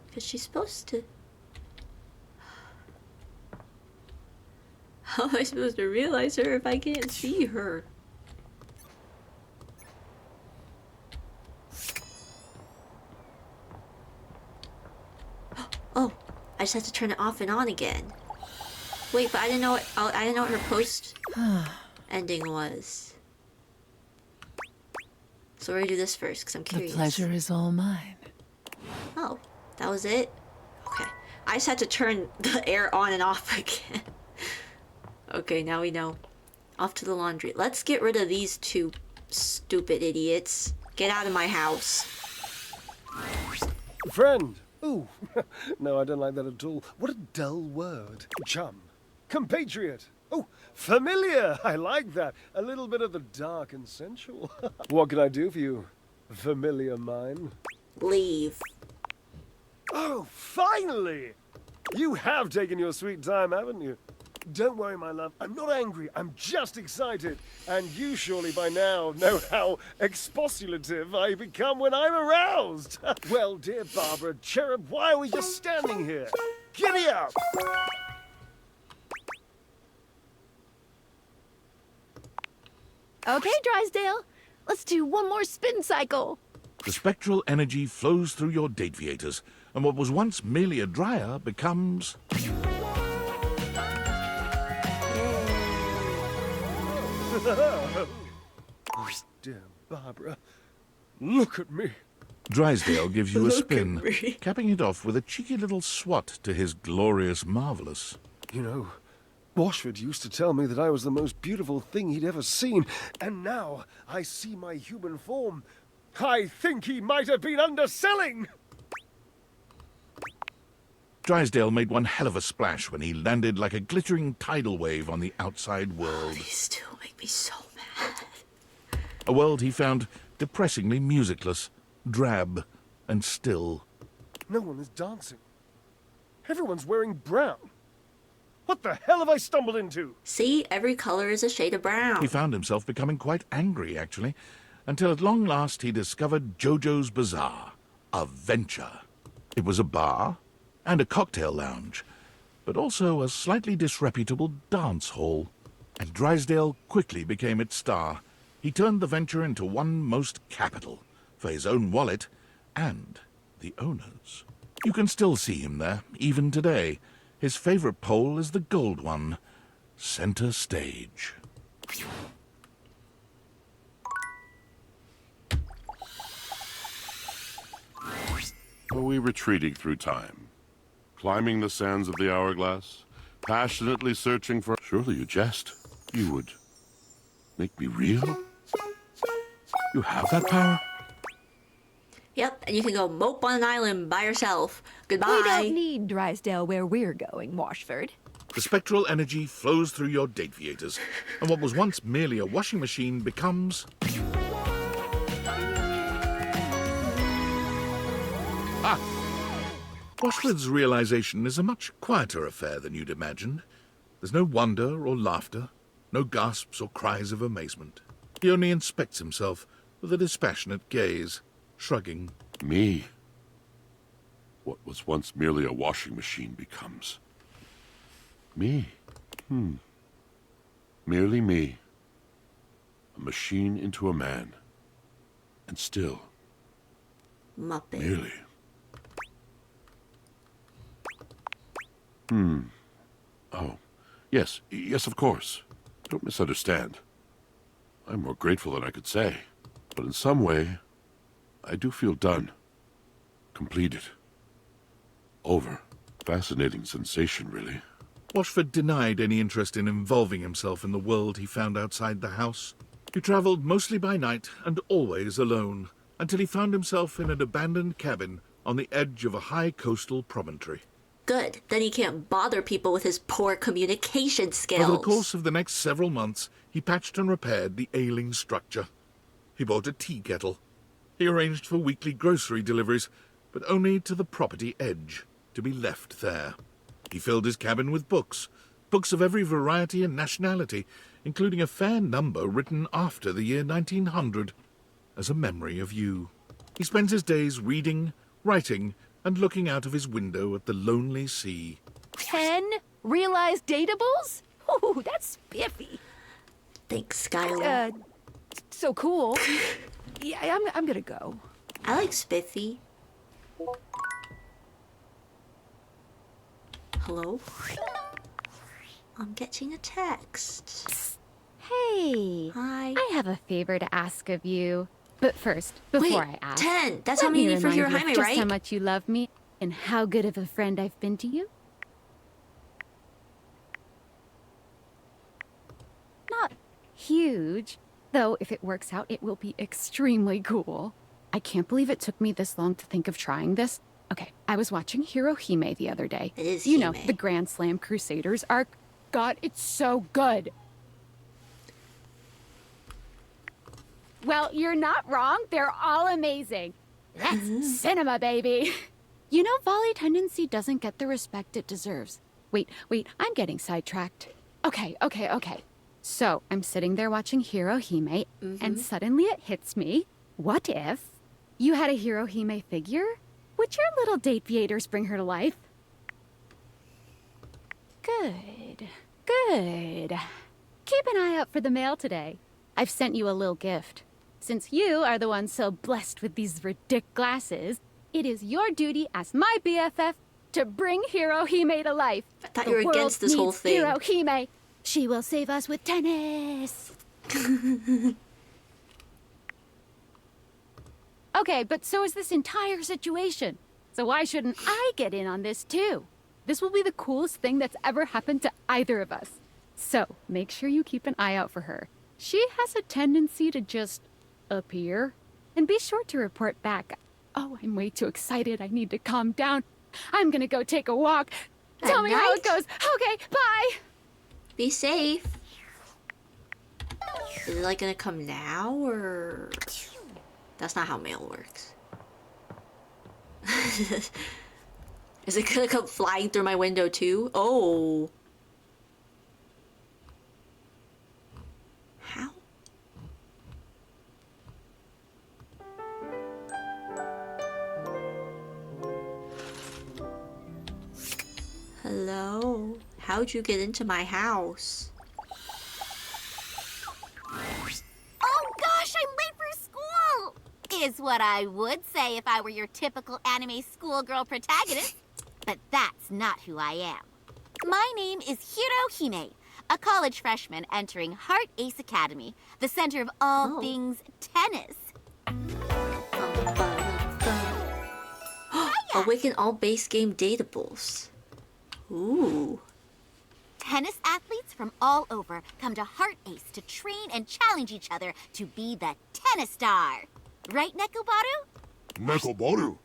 Because she's supposed to... How am I supposed to realize her if I can't see her? Oh, I just had to turn it off and on again. Wait, but I didn't know what her post ending was. So we're gonna do this first because I'm curious. The pleasure is all mine. Oh, that was it? Okay. I just had to turn the air on and off again. Okay, now we know. Off to the laundry. Let's get rid of these two stupid idiots. Get out of my house. Friend. Ooh, no, I don't like that at all. What a dull word. Chum. Compatriot. Oh, familiar. I like that. A little bit of the dark and sensual. What can I do for you, familiar mine? Leave. Oh, finally! You have taken your sweet time, haven't you? Don't worry, my love. I'm not angry. I'm just excited. And you surely by now know how expostulative I become when I'm aroused. Well, dear Barbara, cherub, why are we just standing here? Giddy up! Okay, Drysdale. Let's do one more spin cycle. The spectral energy flows through your Dateviators, and what was once merely a dryer becomes... Oh, dear Barbara, look at me. Drysdale gives you a Look at spin, me. capping it off with a cheeky little swat to his glorious marvelous. You know, Washford used to tell me that I was the most beautiful thing he'd ever seen, and now I see my human form. I think he might have been underselling! Drysdale made one hell of a splash when he landed like a glittering tidal wave on the outside world. These two make me so mad. A world he found depressingly musicless, drab, and still. No one is dancing. Everyone's wearing brown. What the hell have I stumbled into? See, every color is a shade of brown. He found himself becoming quite angry, actually, until at long last he discovered Jojo's Bazaar, a venture. It was a bar and a cocktail lounge, but also a slightly disreputable dance hall. And Drysdale quickly became its star. He turned the venture into one most capital, for his own wallet and the owner's. You can still see him there, even today. His favorite pole is the gold one, center stage. Are we retreating through time? Climbing the sands of the hourglass? Passionately searching for... Surely you jest. You would make me real? You have that power? Yep, and you can go mope on an island by yourself. Goodbye. We don't need Drysdale where we're going, Washford. The spectral energy flows through your Dateviators, and what was once merely a washing machine becomes... Ah! Washford's realization is a much quieter affair than you'd imagined. There's no wonder or laughter, no gasps or cries of amazement. He only inspects himself with a dispassionate gaze, shrugging. Me? What was once merely a washing machine becomes... me. Merely me. A machine into a man. And still... Muppet. merely. Oh, yes, yes, of course. Don't misunderstand. I'm more grateful than I could say. But in some way, I do feel done. Completed. Over. Fascinating sensation, really. Washford denied any interest in involving himself in the world he found outside the house. He travelled mostly by night and always alone, until he found himself in an abandoned cabin on the edge of a high coastal promontory. Good. Then he can't bother people with his poor communication skills. Over the course of the next several months, he patched and repaired the ailing structure. He bought a tea kettle. He arranged for weekly grocery deliveries, but only to the property edge, to be left there. He filled his cabin with books, books of every variety and nationality, including a fair number written after the year 1900, as a memory of you. He spends his days reading, writing, and looking out of his window at the lonely sea. 10 realized datables? Ooh, that's spiffy. Thanks, Skylar. So cool. Yeah, I'm gonna go. I like spiffy. Hello? I'm getting a text. Hey. Hi. I have a favor to ask of you. But first, before I ask, 10. That's let how many you me need for remind Hiro you of Jaime, just right? how much you love me and how good of a friend I've been to you. Not huge, though if it works out, it will be extremely cool. I can't believe it took me this long to think of trying this. Okay, I was watching Hirohime the other day. It is You know, Hime. the Grand Slam Crusaders arc. God, it's so good. Well, you're not wrong. They're all amazing. That's cinema, baby. You know, volley tendency doesn't get the respect it deserves. Wait, I'm getting sidetracked. Okay. So, I'm sitting there watching Hirohime, and suddenly it hits me. What if you had a Hirohime figure? Would your little date theaters bring her to life? Good. Keep an eye out for the mail today. I've sent you a little gift. Since you are the one so blessed with these ridic glasses, it is your duty as my BFF to bring Hirohime to life. I thought The you were world against this whole needs thing. Hirohime. She will save us with tennis. Okay, but so is this entire situation. So why shouldn't I get in on this too? This will be the coolest thing that's ever happened to either of us. So make sure you keep an eye out for her. She has a tendency to just appear. And be sure to report back. Oh, I'm way too excited. I need to calm down. I'm gonna go take a walk. Tell me how it goes. Okay, bye. Be safe. Is it like gonna come now or? That's not how mail works. Is it gonna come flying through my window too? Oh. How? Hello? How'd you get into my house? Oh gosh, I'm late for school! Is what I would say if I were your typical anime schoolgirl protagonist. But that's not who I am. My name is Hirohime, a college freshman entering Heart Ace Academy, the center of all things tennis. Awaken all base game datables. Ooh. Tennis athletes from all over come to Heart Ace to train and challenge each other to be the tennis star. Right, Nekobaru? Nekobaru.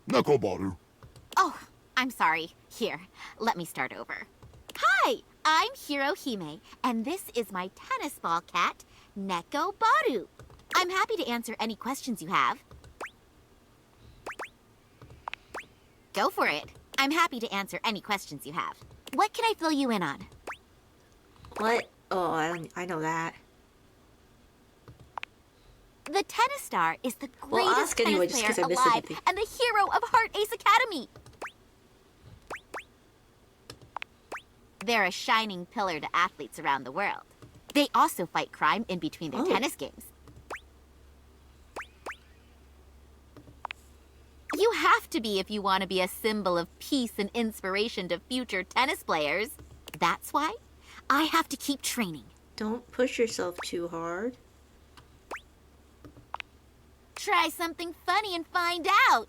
Nekobaru. Oh, I'm sorry. Here, let me start over. Hi, I'm Hirohime, and this is my tennis ball cat, Nekobaru. I'm happy to answer any questions you have. Go for it. I'm happy to answer any questions you have. What can I fill you in on? What? Oh, I know that. The tennis star is the Well, greatest ask anyway, tennis just player 'cause I missed alive anything. and the hero of Heart Ace Academy. They're a shining pillar to athletes around the world. They also fight crime in between their tennis games. You have to be if you want to be a symbol of peace and inspiration to future tennis players. That's why I have to keep training. Don't push yourself too hard. Try something funny and find out.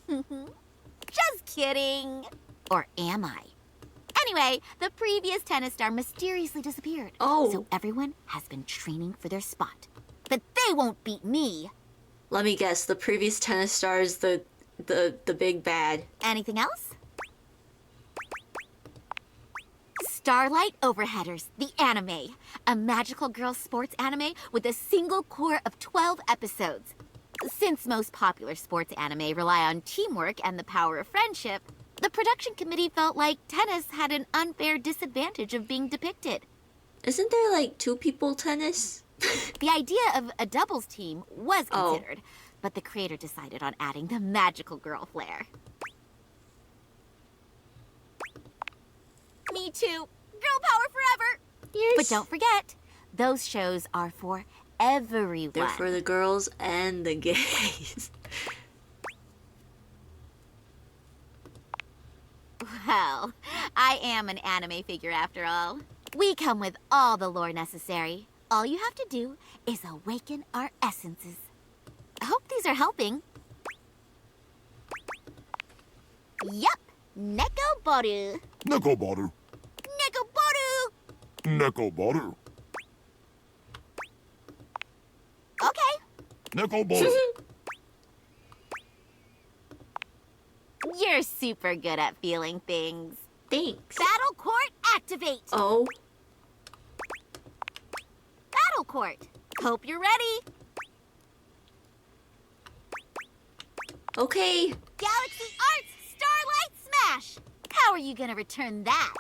Just kidding. Or am I? Anyway, the previous tennis star mysteriously disappeared. Oh. So everyone has been training for their spot. But they won't beat me. Let me guess, the previous tennis star is the big bad. Anything else? Starlight Overheaders, the anime. A magical girl sports anime with a single core of 12 episodes. Since most popular sports anime rely on teamwork and the power of friendship, the production committee felt like tennis had an unfair disadvantage of being depicted. Isn't there like 2 people tennis? The idea of a doubles team was considered, but the creator decided on adding the magical girl flair. Me too. Girl power forever. Yes. But don't forget, those shows are for everyone. They're for the girls and the gays. Well, I am an anime figure after all. We come with all the lore necessary. All you have to do is awaken our essences. I hope these are helping. Yup, Nekoboru. Nekoboru. Nekoboru! Nekoboru. Okay. Nekoboru. You're super good at feeling things. Thanks. Battle Court activate! Oh. Battle Court. Hope you're ready. Okay. Galaxy Arts Starlight Smash! How are you gonna return that?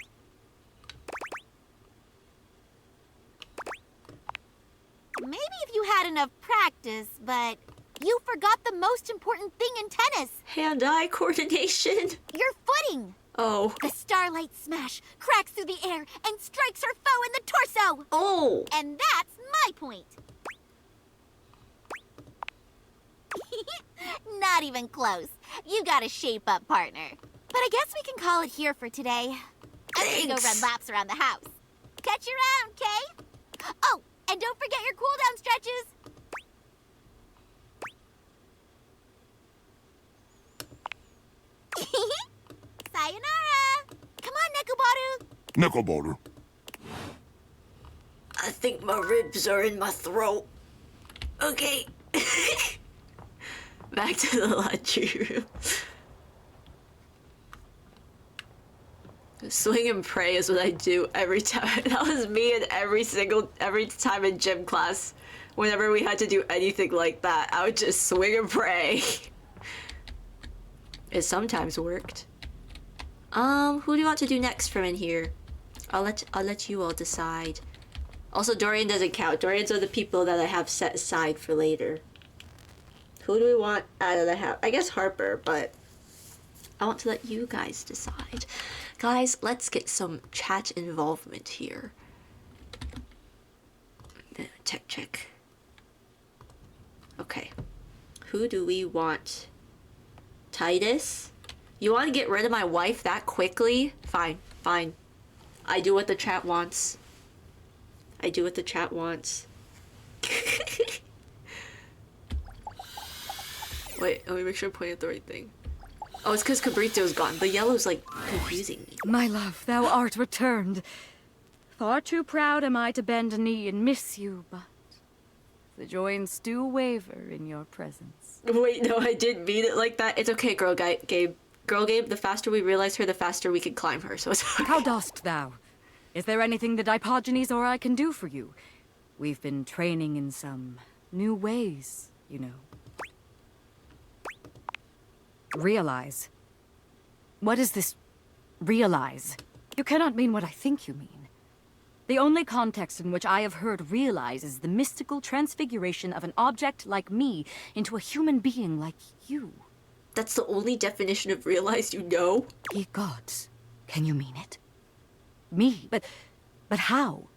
Maybe if you had enough practice, but you forgot the most important thing in tennis. Hand-eye coordination. Your footing. Oh. The Starlight Smash cracks through the air and strikes her foe in the torso. Oh. And that's my point. Not even close. You gotta shape up, partner. But I guess we can call it here for today. I'm gonna go run laps around the house. Catch you around, Kay? Oh, and don't forget your cooldown stretches. Sayonara! Come on, Nekoboru! Nekoboru. I think my ribs are in my throat. Okay. Back to the laundry room. Swing and pray is what I do every time. That was me and every time in gym class. Whenever we had to do anything like that, I would just swing and pray. It sometimes worked. Who do you want to do next from in here? I'll let you all decide. Also, Dorian doesn't count. Dorian's are the people that I have set aside for later. Who do we want out of the house? I guess Harper, but I want to let you guys decide. Guys, let's get some chat involvement here. Check. Okay. Who do we want? Titus? You want to get rid of my wife that quickly? Fine. I do what the chat wants. Wait, let me make sure I'm pointing at the right thing. Oh, it's because Cabrito's gone. The yellow's, like, confusing me. My love, thou art returned. Far too proud am I to bend a knee and miss you, but the joints do waver in your presence. Wait, no, I didn't mean it like that. It's okay, Gabe. Girl Gabe, the faster we realize her, the faster we can climb her, so it's okay. How dost thou? Is there anything that Diogenes or I can do for you? We've been training in some new ways, you know. Realize. What is this realize? You cannot mean what I think you mean. The only context in which I have heard realize is the mystical transfiguration of an object like me into a human being like you. That's the only definition of realize you know? Ye gods, can you mean it? Me? But how?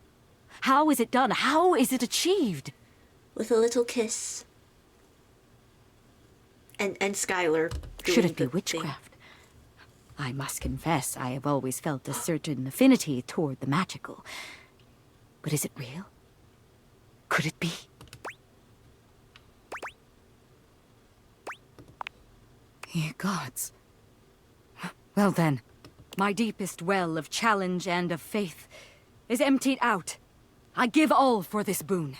How is it done? How is it achieved? With a little kiss. And Skylar. doing Should it be the thing. witchcraft? I must confess, I have always felt a certain affinity toward the magical. But is it real? Could it be? Ye gods. Well then, my deepest well of challenge and of faith is emptied out. I give all for this boon.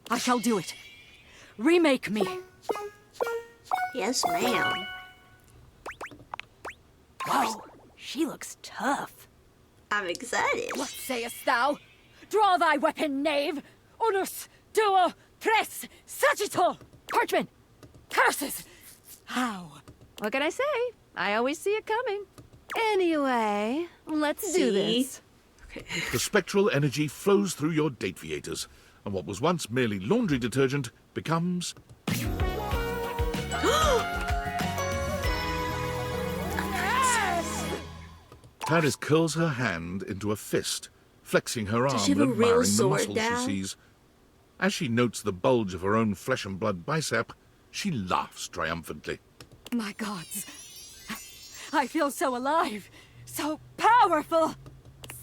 I shall do it. Remake me. Yes, ma'am. Whoa, she looks tough. I'm excited. What sayest thou? Draw thy weapon, knave! Unus, duo, pres, sagittal! Parchment! Curses! How? What can I say? I always see it coming. Anyway, let's do this. The spectral energy flows through your dateviators, and what was once merely laundry detergent becomes... Paris curls her hand into a fist, flexing her arm Does she and have a real admiring the sword muscles now? she sees. As she notes the bulge of her own flesh and blood bicep, she laughs triumphantly. My gods. I feel so alive, so powerful,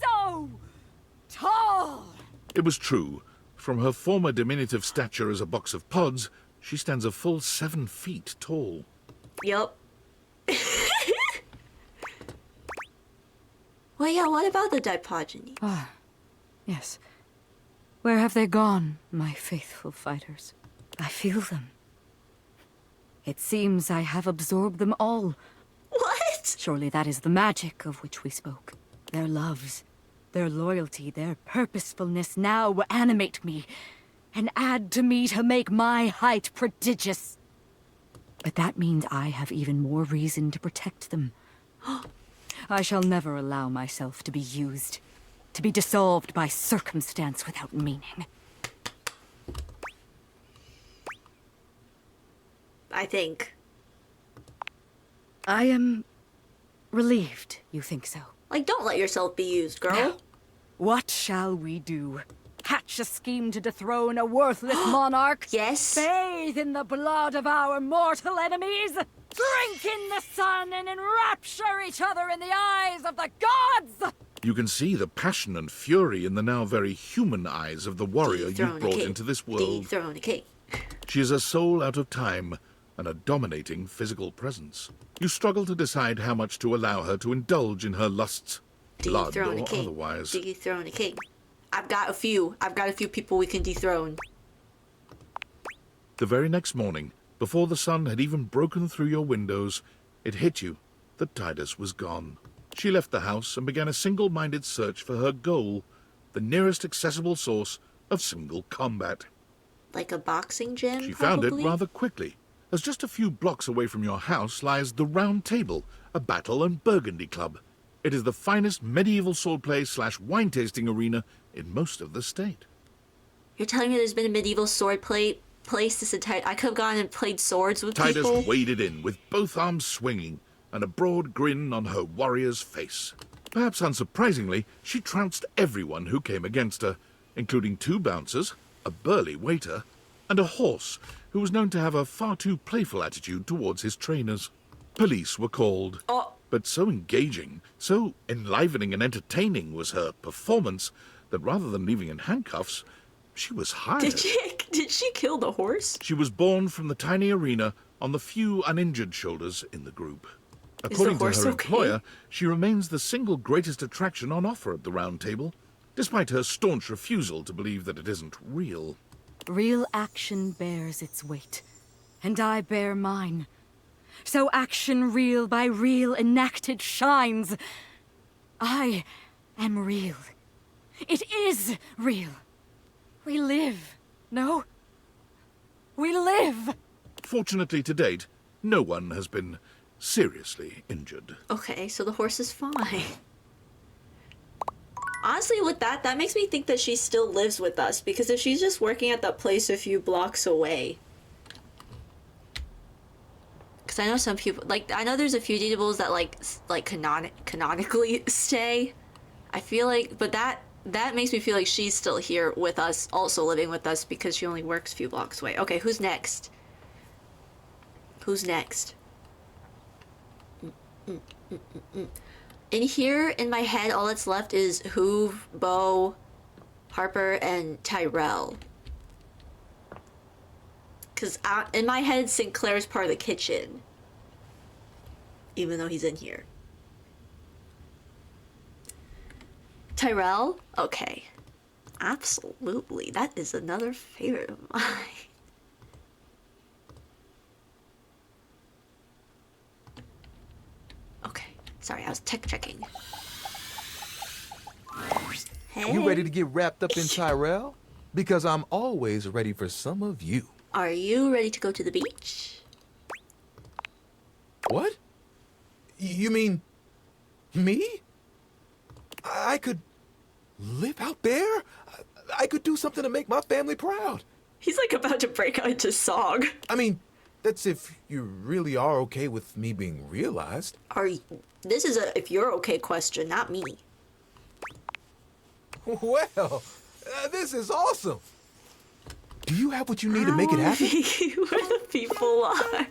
so tall. It was true. From her former diminutive stature as a box of pods, she stands a full 7 feet tall. Yup. Well, yeah, what about the Dipogeny? Ah, yes. Where have they gone, my faithful fighters? I feel them. It seems I have absorbed them all. What? Surely that is the magic of which we spoke. Their loves, their loyalty, their purposefulness now animate me and add to me to make my height prodigious. But that means I have even more reason to protect them. I shall never allow myself to be used, to be dissolved by circumstance without meaning. I think. I am relieved you think so. Like, don't let yourself be used, girl. Now, what shall we do? Hatch a scheme to dethrone a worthless monarch? Yes. Bathe in the blood of our mortal enemies? Drink in the sun and enrapture each other in the eyes of the gods! You can see the passion and fury in the now very human eyes of the warrior Dethrone you've a brought king. into this world. Dethrone a king. She is a soul out of time and a dominating physical presence. You struggle to decide how much to allow her to indulge in her lusts, blood Dethrone a or king. otherwise. Dethrone a king. I've got a few people we can dethrone. The very next morning, before the sun had even broken through your windows, it hit you that Titus was gone. She left the house and began a single-minded search for her goal, the nearest accessible source of single combat. Like a boxing gym, She probably? found it rather quickly, as just a few blocks away from your house lies the Round Table, a battle and burgundy club. It is the finest medieval swordplay / wine tasting arena in most of the state. You're telling me there's been a medieval sword place this entire... I could have gone and played swords with Titus people? waded in with both arms swinging and a broad grin on her warrior's face. Perhaps unsurprisingly, she trounced everyone who came against her, including 2 bouncers, a burly waiter, and a horse who was known to have a far too playful attitude towards his trainers. Police were called. But so engaging, so enlivening and entertaining was her performance that rather than leaving in handcuffs, she was hired. Did she kill the horse? She was born from the tiny arena on the few uninjured shoulders in the group. Is the According to horse her okay? employer, she remains the single greatest attraction on offer at the Round Table, despite her staunch refusal to believe that it isn't real. Real action bears its weight, and I bear mine. So action real by real enacted shines. I am real. It is real. We live, no? We live! Fortunately to date, no one has been seriously injured. Okay, so the horse is fine. Honestly, with that makes me think that she still lives with us, because if she's just working at that place a few blocks away... Because I know some people... Like, I know there's a few Deedtables that, canonically stay. I feel like... But that makes me feel like she's still here with us, also living with us, because she only works a few blocks away. Okay, who's next? Who's next? In here, in my head, all that's left is Hoove, Bo, Harper, and Tyrell. Because in my head, Sinclair's part of the kitchen. Even though he's in here. Tyrell? Okay. Absolutely. That is another favorite of mine. Okay. Sorry, I was tech checking. Hey. You ready to get wrapped up in Tyrell? Because I'm always ready for some of you. Are you ready to go to the beach? What? You mean me? I could live out there? I could do something to make my family proud. He's like about to break out into song. I mean, that's if you really are okay with me being realized. This is a if you're okay question, not me. Well, this is awesome. Do you have what you need to make it happen? Where the people are.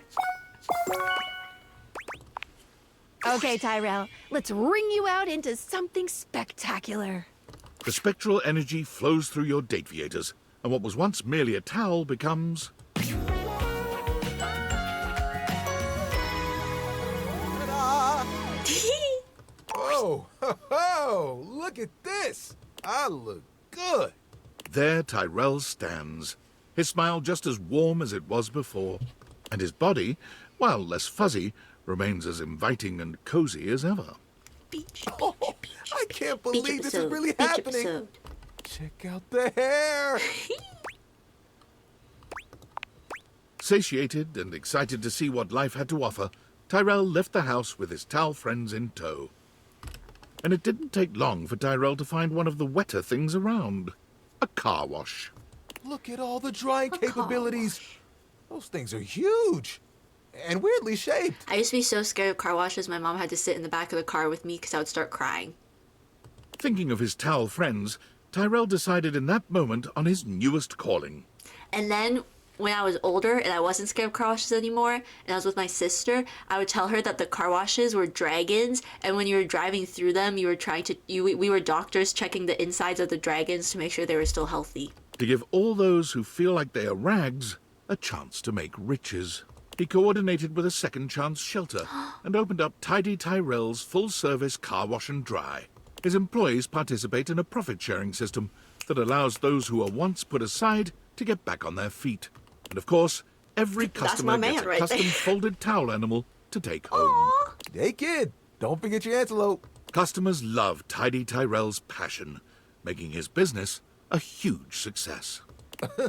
Okay, Tyrell, let's ring you out into something spectacular. The spectral energy flows through your Dateviators, and what was once merely a towel becomes... Oh, look at this. I look good. There Tyrell stands, his smile just as warm as it was before, and his body, while less fuzzy, remains as inviting and cozy as ever. I can't believe this is really happening. Check out the hair. Satiated and excited to see what life had to offer, Tyrell left the house with his towel friends in tow. And it didn't take long for Tyrell to find one of the wetter things around. A car wash. Look at all the drying capabilities. Those things are huge. And weirdly shaped. I used to be so scared of car washes, my mom had to sit in the back of the car with me because I would start crying. Thinking of his towel friends, Tyrell decided in that moment on his newest calling. And then when I was older and I wasn't scared of car washes anymore, and I was with my sister, I would tell her that the car washes were dragons, and when you were driving through them, you were we were doctors checking the insides of the dragons to make sure they were still healthy. To give all those who feel like they are rags a chance to make riches. He coordinated with a second chance shelter and opened up Tidy Tyrell's full-service car wash and dry. His employees participate in a profit-sharing system that allows those who are once put aside to get back on their feet. And of course, every customer gets a custom folded towel animal to take home. Hey kid, don't forget your antelope. Customers love Tidy Tyrell's passion, making his business a huge success.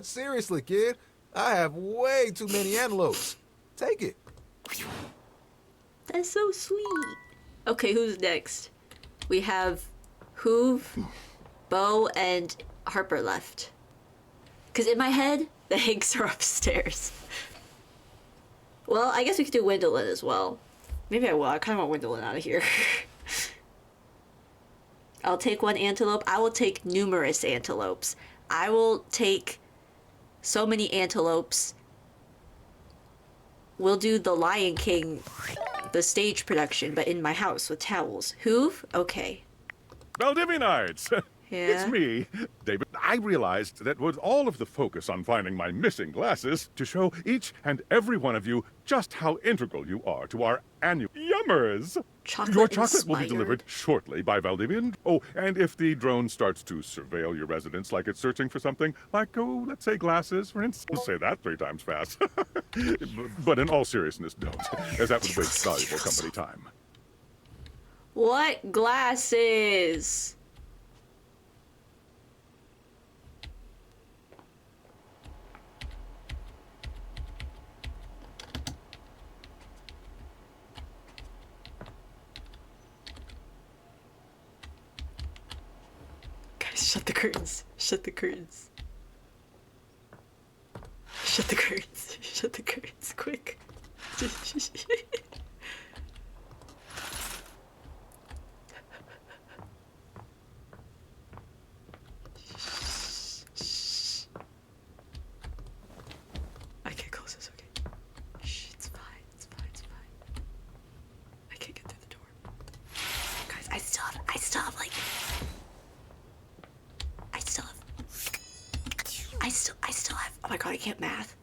Seriously, kid, I have way too many antelopes. Take it. That's so sweet. Okay, who's next? We have Hoove, Bo, and Harper left. Because in my head, the Hanks are upstairs. Well, I guess we could do Wendelin as well. Maybe I will. I kind of want Wendelin out of here. I'll take one antelope. I will take numerous antelopes. I will take so many antelopes. We'll do the Lion King, the stage production, but in my house with towels. Hoove? Okay. Valdivianites! Yeah? It's me, David. I realized that with all of the focus on finding my missing glasses, to show each and every one of you just how integral you are to our annual Yummers. Your chocolate will be delivered shortly by Valdivian. Oh, and if the drone starts to surveil your residence like it's searching for something, like, oh, let's say glasses, for instance, say that 3 times fast. But in all seriousness, don't, as that would waste valuable company time. What glasses? Shut the curtains. Shut the curtains. Shut the curtains. Shut the curtains, quick. I can't close this, okay? Shh, it's fine, it's fine, it's fine. I can't get through I still have like. I still have. Oh my god, I can't math.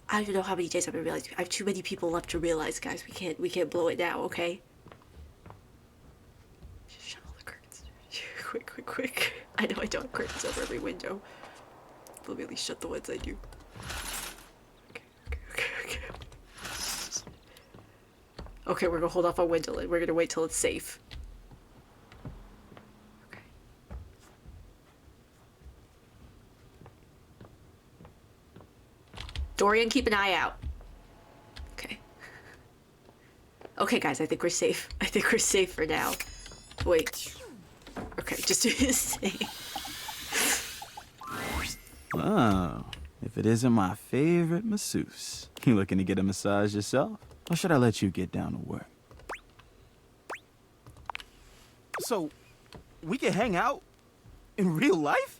I don't even know how many days I've been realizing. I have too many people left to realize, guys. We can't blow it now, okay? Just shut all the curtains. Quick. I know I don't have curtains over every window. But really shut the ones I do. Okay. Okay, we're gonna hold off on Gwendolyn. We're gonna wait till it's safe. Dorian, keep an eye out. Okay. Okay, guys, I think we're safe. I think we're safe for now. Wait. Okay, just do this thing. Oh, if it isn't my favorite masseuse. You looking to get a massage yourself? Or should I let you get down to work? So, we can hang out? In real life?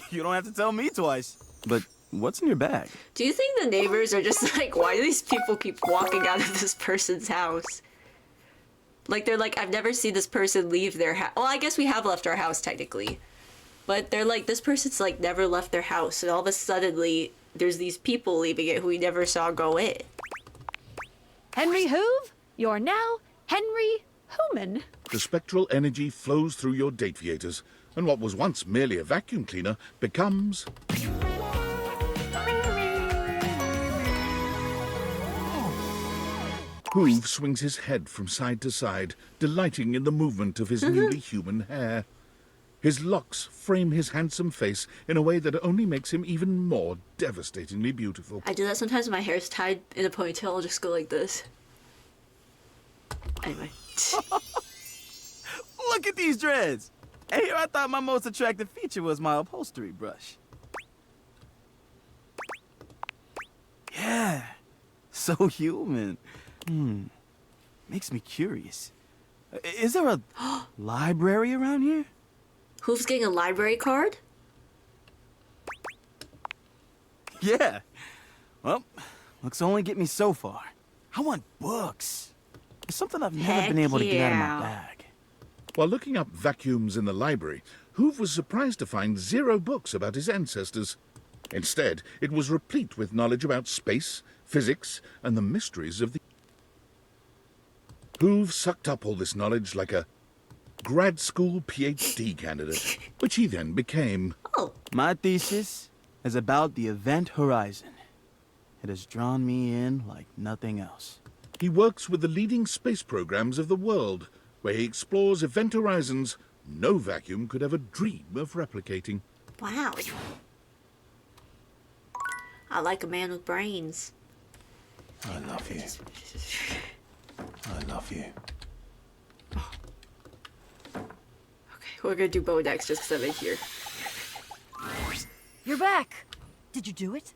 You don't have to tell me twice. But what's in your bag? Do you think the neighbors are just like, why do these people keep walking out of this person's house? Like, they're like, I've never seen this person leave their house. Well, I guess we have left our house, technically. But they're like, this person's like never left their house. And all of a sudden, there's these people leaving it who we never saw go in. Henry Hoove, you're now Henry Hooman. The spectral energy flows through your Dateviators, and what was once merely a vacuum cleaner becomes... Hoove swings his head from side to side, delighting in the movement of his newly human hair. His locks frame his handsome face in a way that only makes him even more devastatingly beautiful. I do that sometimes when my hair is tied in a ponytail. I'll just go like this. Anyway. Look at these dreads! And here I thought my most attractive feature was my upholstery brush. Yeah, so human. Makes me curious. Is there a library around here? Hoove's getting a library card? Yeah. Well, looks only get me so far. I want books. It's something I've never been able to get out of my bag. While looking up vacuums in the library, Hoove was surprised to find 0 books about his ancestors. Instead, it was replete with knowledge about space, physics, and the mysteries of the... Hoove sucked up all this knowledge like a grad school PhD candidate, which he then became. My thesis is about the Event Horizon. It has drawn me in like nothing else. He works with the leading space programs of the world, where he explores event horizons no vacuum could ever dream of replicating. Wow. I like a man with brains. I love you. I love you. Okay, we're gonna do Bo next just because I'm in here. You're back. Did you do it?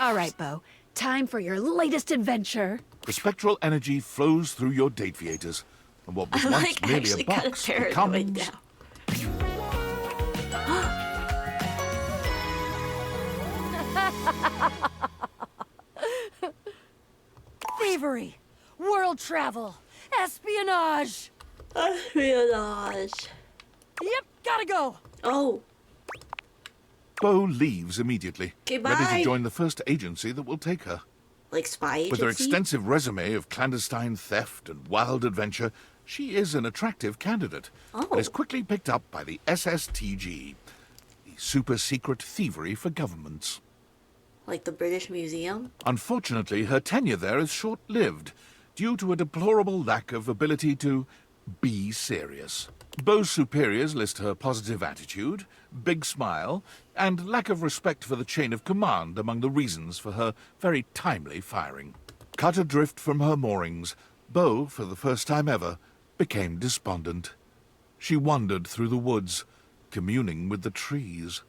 All right, Bo. Time for your latest adventure. The spectral energy flows through your Dateviators, and what was I'm once like merely actually a box becomes... now. Thievery, world travel, espionage. Espionage. Yep, gotta go. Oh. Bo leaves immediately, Okay, ready bye. to join the first agency that will take her. Like spy agency? With her extensive resume of clandestine theft and wild adventure, she is an attractive candidate, but is quickly picked up by the SSTG, the super-secret thievery for governments. Like the British Museum? Unfortunately, her tenure there is short-lived, due to a deplorable lack of ability to be serious. Bo's superiors list her positive attitude, big smile, and lack of respect for the chain of command among the reasons for her very timely firing. Cut adrift from her moorings, Bo, for the first time ever, became despondent. She wandered through the woods, communing with the trees,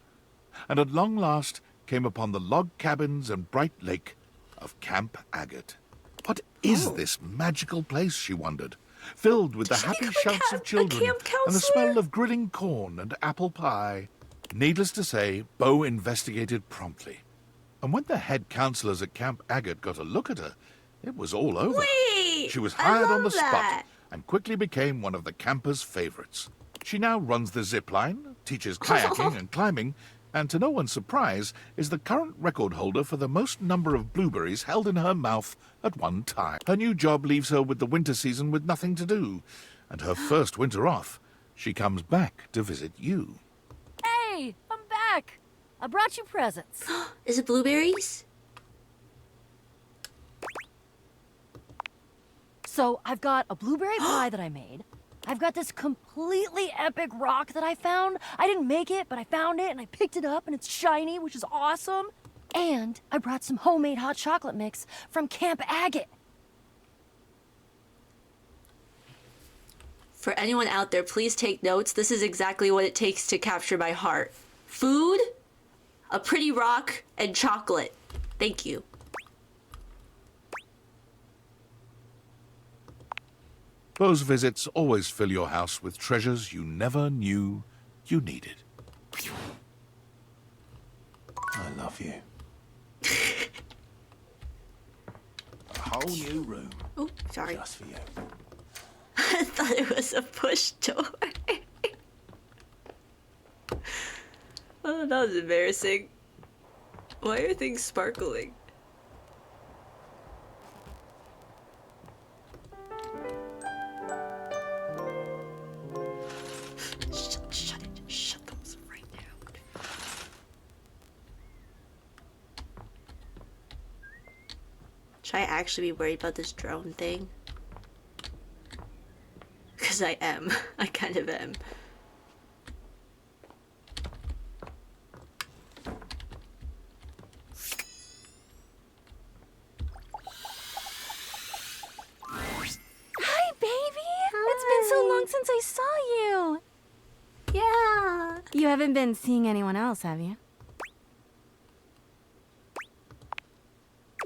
and at long last came upon the log cabins and bright lake of Camp Agate. What is this magical place, she wondered, filled with the happy shouts of children and the smell of grilling corn and apple pie? Needless to say, Bo investigated promptly. And when the head counselors at Camp Agate got a look at her, it was all over. Wait, she was I hired on the love that. spot and quickly became one of the campers' favorites. She now runs the zip line, teaches kayaking and climbing, and to no one's surprise, is the current record holder for the most number of blueberries held in her mouth at one time. Her new job leaves her with the winter season with nothing to do, and her first winter off, she comes back to visit you. Hey, I'm back. I brought you presents. Is it blueberries? So I've got a blueberry pie that I made. I've got this completely epic rock that I found. I didn't make it, but I found it and I picked it up and it's shiny, which is awesome. And I brought some homemade hot chocolate mix from Camp Agate. For anyone out there, please take notes. This is exactly what it takes to capture my heart. Food, a pretty rock, and chocolate. Thank you. Those visits always fill your house with treasures you never knew you needed. I love you. A whole new room. Oh, sorry. Just for you. I thought it was a push door. Oh, that was embarrassing. Why are things sparkling? Shut it. Shut those right now. Should I actually be worried about this drone thing? Because I am. I kind of am. Hi, baby! It's been so long since I saw you! Yeah! You haven't been seeing anyone else, have you?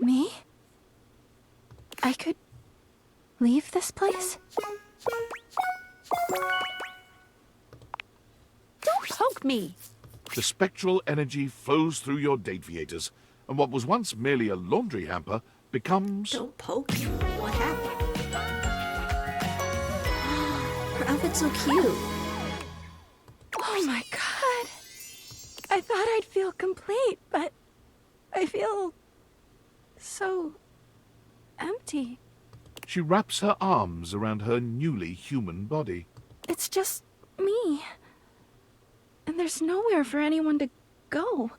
Me? I could leave this place? Don't poke me! The spectral energy flows through your Dateviators, and what was once merely a laundry hamper becomes... Don't poke me. What happened? Her outfit's so cute. Oh my god. I thought I'd feel complete, but I feel so empty. She wraps her arms around her newly human body. It's just me. And there's nowhere for anyone to go.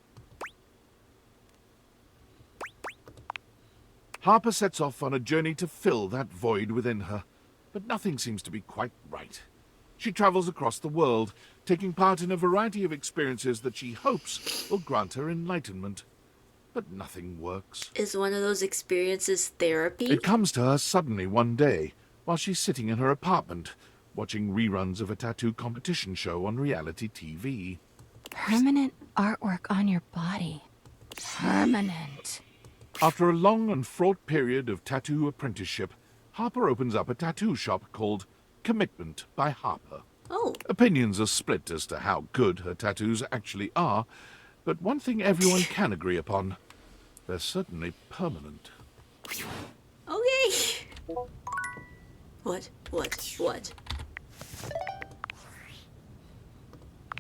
Harper sets off on a journey to fill that void within her, but nothing seems to be quite right. She travels across the world, taking part in a variety of experiences that she hopes will grant her enlightenment. But nothing works. Is one of those experiences therapy? It comes to her suddenly one day, while she's sitting in her apartment, watching reruns of a tattoo competition show on reality TV. Permanent artwork on your body. Permanent. After a long and fraught period of tattoo apprenticeship, Harper opens up a tattoo shop called Commitment by Harper. Oh. Opinions are split as to how good her tattoos actually are, but one thing everyone can agree upon, they're certainly permanent. Okay. What?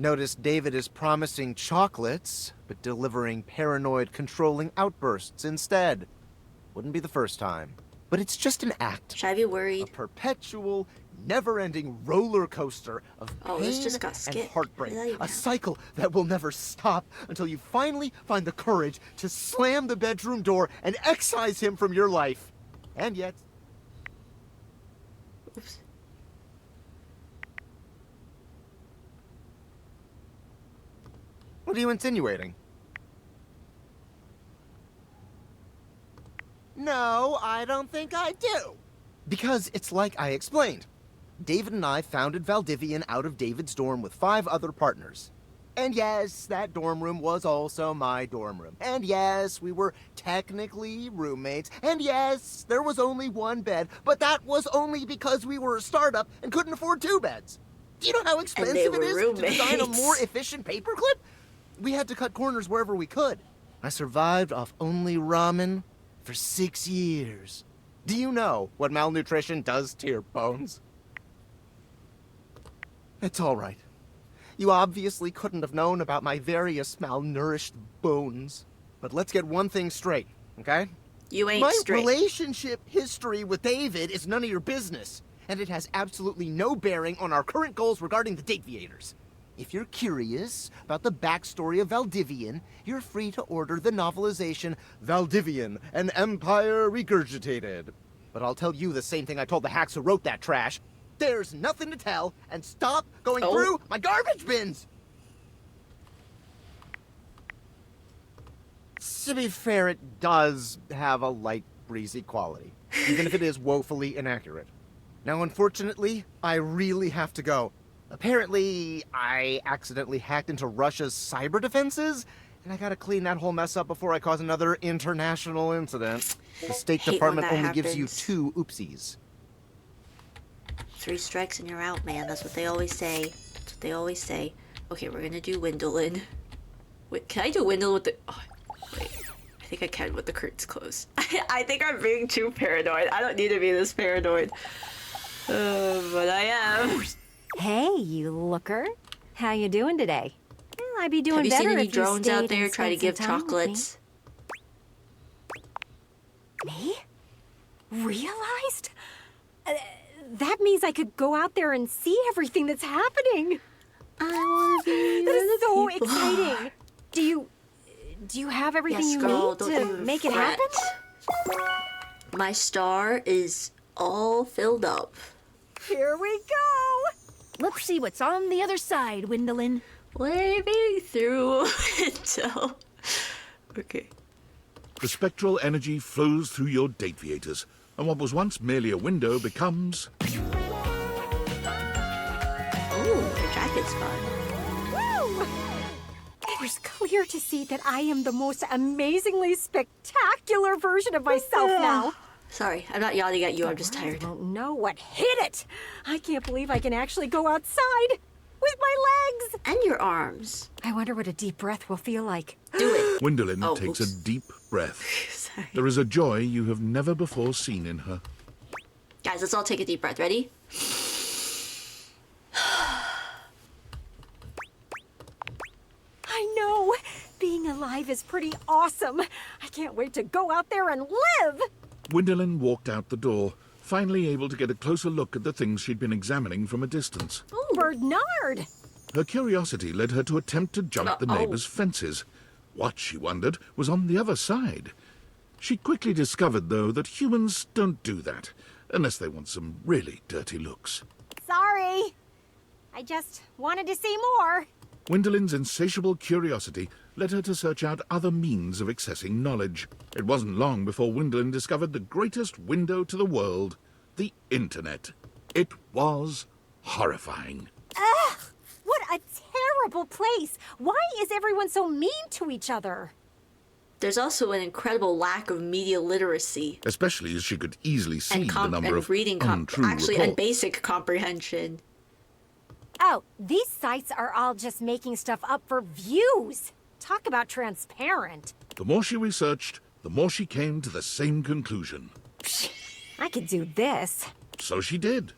Notice David is promising chocolates, but delivering paranoid, controlling outbursts instead. Wouldn't be the first time. But it's just an act. Should I be worried? A perpetual, never-ending roller coaster of Oh, pain this just got and skipped. heartbreak. What did that even A cycle that will never stop until you finally find the courage to slam the bedroom door and excise him from your life. And yet... Oops. What are you insinuating? No, I don't think I do. Because it's like I explained. David and I founded Valdivian out of David's dorm with 5 other partners. And yes, that dorm room was also my dorm room. And yes, we were technically roommates. And yes, there was only 1 bed, but that was only because we were a startup and couldn't afford 2 beds. Do you know how expensive it is to design a more efficient paperclip? We had to cut corners wherever we could. I survived off only ramen for 6 years. Do you know what malnutrition does to your bones? It's all right. You obviously couldn't have known about my various malnourished bones. But let's get one thing straight, okay? You ain't my straight. My relationship history with David is none of your business, and it has absolutely no bearing on our current goals regarding the Dateviators. If you're curious about the backstory of Valdivian, you're free to order the novelization Valdivian, an Empire Regurgitated. But I'll tell you the same thing I told the hacks who wrote that trash. There's nothing to tell, and stop going through my garbage bins! To be fair, it does have a light, breezy quality, even if it is woefully inaccurate. Now, unfortunately, I really have to go. Apparently, I accidentally hacked into Russia's cyber defenses, and I gotta clean that whole mess up before I cause another international incident. The State Department only gives you 2 oopsies. 3 strikes and you're out, man. That's what they always say. That's what they always say. Okay, we're gonna do Windolin. Wait, can I do Windolin with the... Oh, wait. I think I can with the curtains closed. I think I'm being too paranoid. I don't need to be this paranoid. But I am. Hey, you looker. How you doing today? Well, I'd be doing Have you better seen any if drones you out stayed there and try to spent give some time with chocolates? Me? Realized? That means I could go out there and see everything that's happening. I want to be That is so people. exciting. Do you have everything Yes, you girl, need don't to even make it fret. happen? My star is all filled up. Here we go. Let's see what's on the other side, Windolin. Waving through until... Okay. The spectral energy flows through your Dateviators, and what was once merely a window becomes... Ooh, your jacket's fun. Woo! It is clear to see that I am the most amazingly spectacular version of myself now. Sorry, I'm not yelling at you, I'm just tired. I don't know what hit it. I can't believe I can actually go outside with my legs. And your arms. I wonder what a deep breath will feel like. Do it. Windolin takes a deep breath. There is a joy you have never before seen in her. Guys, let's all take a deep breath. Ready? I know. Being alive is pretty awesome. I can't wait to go out there and live. Windolin walked out the door, finally able to get a closer look at the things she'd been examining from a distance. Ooh, Bernard. Her curiosity led her to attempt to jump the neighbor's fences. What, she wondered, was on the other side. She quickly discovered, though, that humans don't do that, unless they want some really dirty looks. Sorry. I just wanted to see more. Windolin's insatiable curiosity led her to search out other means of accessing knowledge. It wasn't long before Windolin discovered the greatest window to the world, the Internet. It was horrifying. Ugh! What a terrible place. Why is everyone so mean to each other? There's also an incredible lack of media literacy. Especially as she could easily see the number and of reading untrue actually, reports. and basic comprehension. Oh, these sites are all just making stuff up for views. Talk about transparent. The more she researched, the more she came to the same conclusion. I could do this. So she did.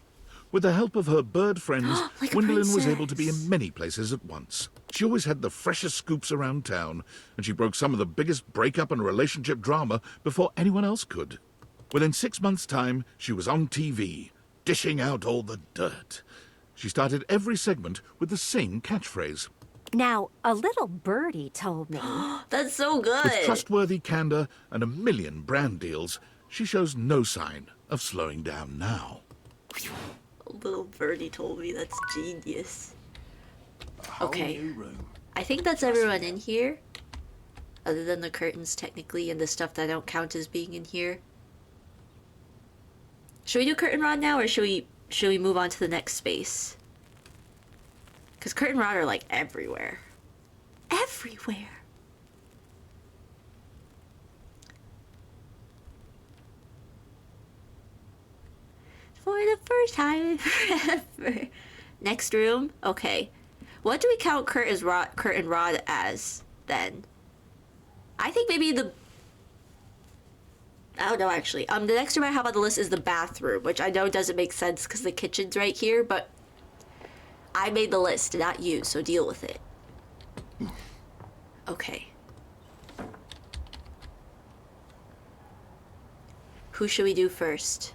With the help of her bird friends, Like a Windolin was able to be princess. in many places at once. She always had the freshest scoops around town, and she broke some of the biggest breakup and relationship drama before anyone else could. Within 6 months' time, she was on TV, dishing out all the dirt. She started every segment with the same catchphrase. Now, a little birdie told me. That's so good. With trustworthy candor and a million brand deals, she shows no sign of slowing down now. A little birdie told me. That's genius. Okay. I think that's everyone in here. Other than the curtains, technically, and the stuff that don't count as being in here. Should we do curtain rod now, or should we move on to the next space? Because curtain rod are like everywhere. Everywhere. For the first time ever. Next room. Okay. What do we count curtain rod as then? I think maybe the... I don't know, actually. The next room I have on the list is the bathroom, which I know doesn't make sense because the kitchen's right here, but I made the list, not you, so deal with it. Okay. Who should we do first?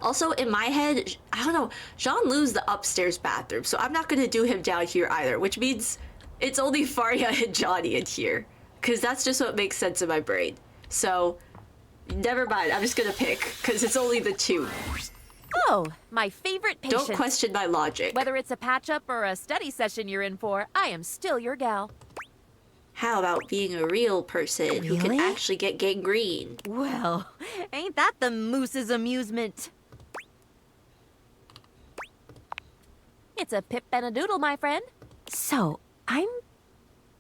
Also, in my head, I don't know, Jean-Lou's the upstairs bathroom, so I'm not gonna do him down here either, which means it's only Faria and Johnny in here. Because that's just what makes sense in my brain. So, never mind, I'm just gonna pick, because it's only the two. Oh, my favorite patient. Don't question my logic. Whether it's a patch-up or a study session you're in for, I am still your gal. How about being a real person who can actually get gangrene? Well, ain't that the moose's amusement? It's a pip and a doodle, my friend. So, I'm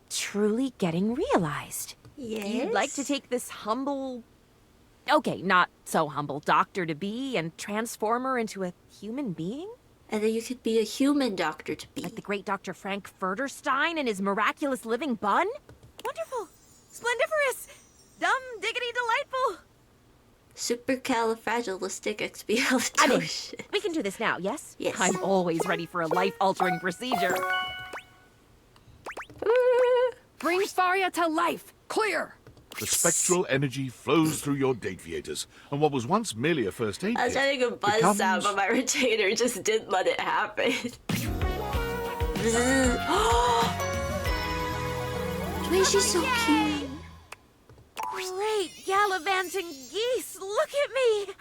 truly getting realized. Yes? You'd like to take this humble... Okay, not so humble doctor to be and transform her into a human being? And then you could be a human doctor to be. Like the great Dr. Frank Furterstein and his miraculous living bun? Wonderful! Splendiferous! Dumb diggity delightful! Supercalifragilisticexpialidocious. I mean, we can do this now, yes? Yes. I'm always ready for a life-altering procedure. Bring Faria to life. Clear. The spectral energy flows through your Dateviators, and what was once merely a first aid I was kit having a buzz becomes... sound, but my retainer just didn't let it happen. Wait, she's so cute. Great gallivanting geese, look at me!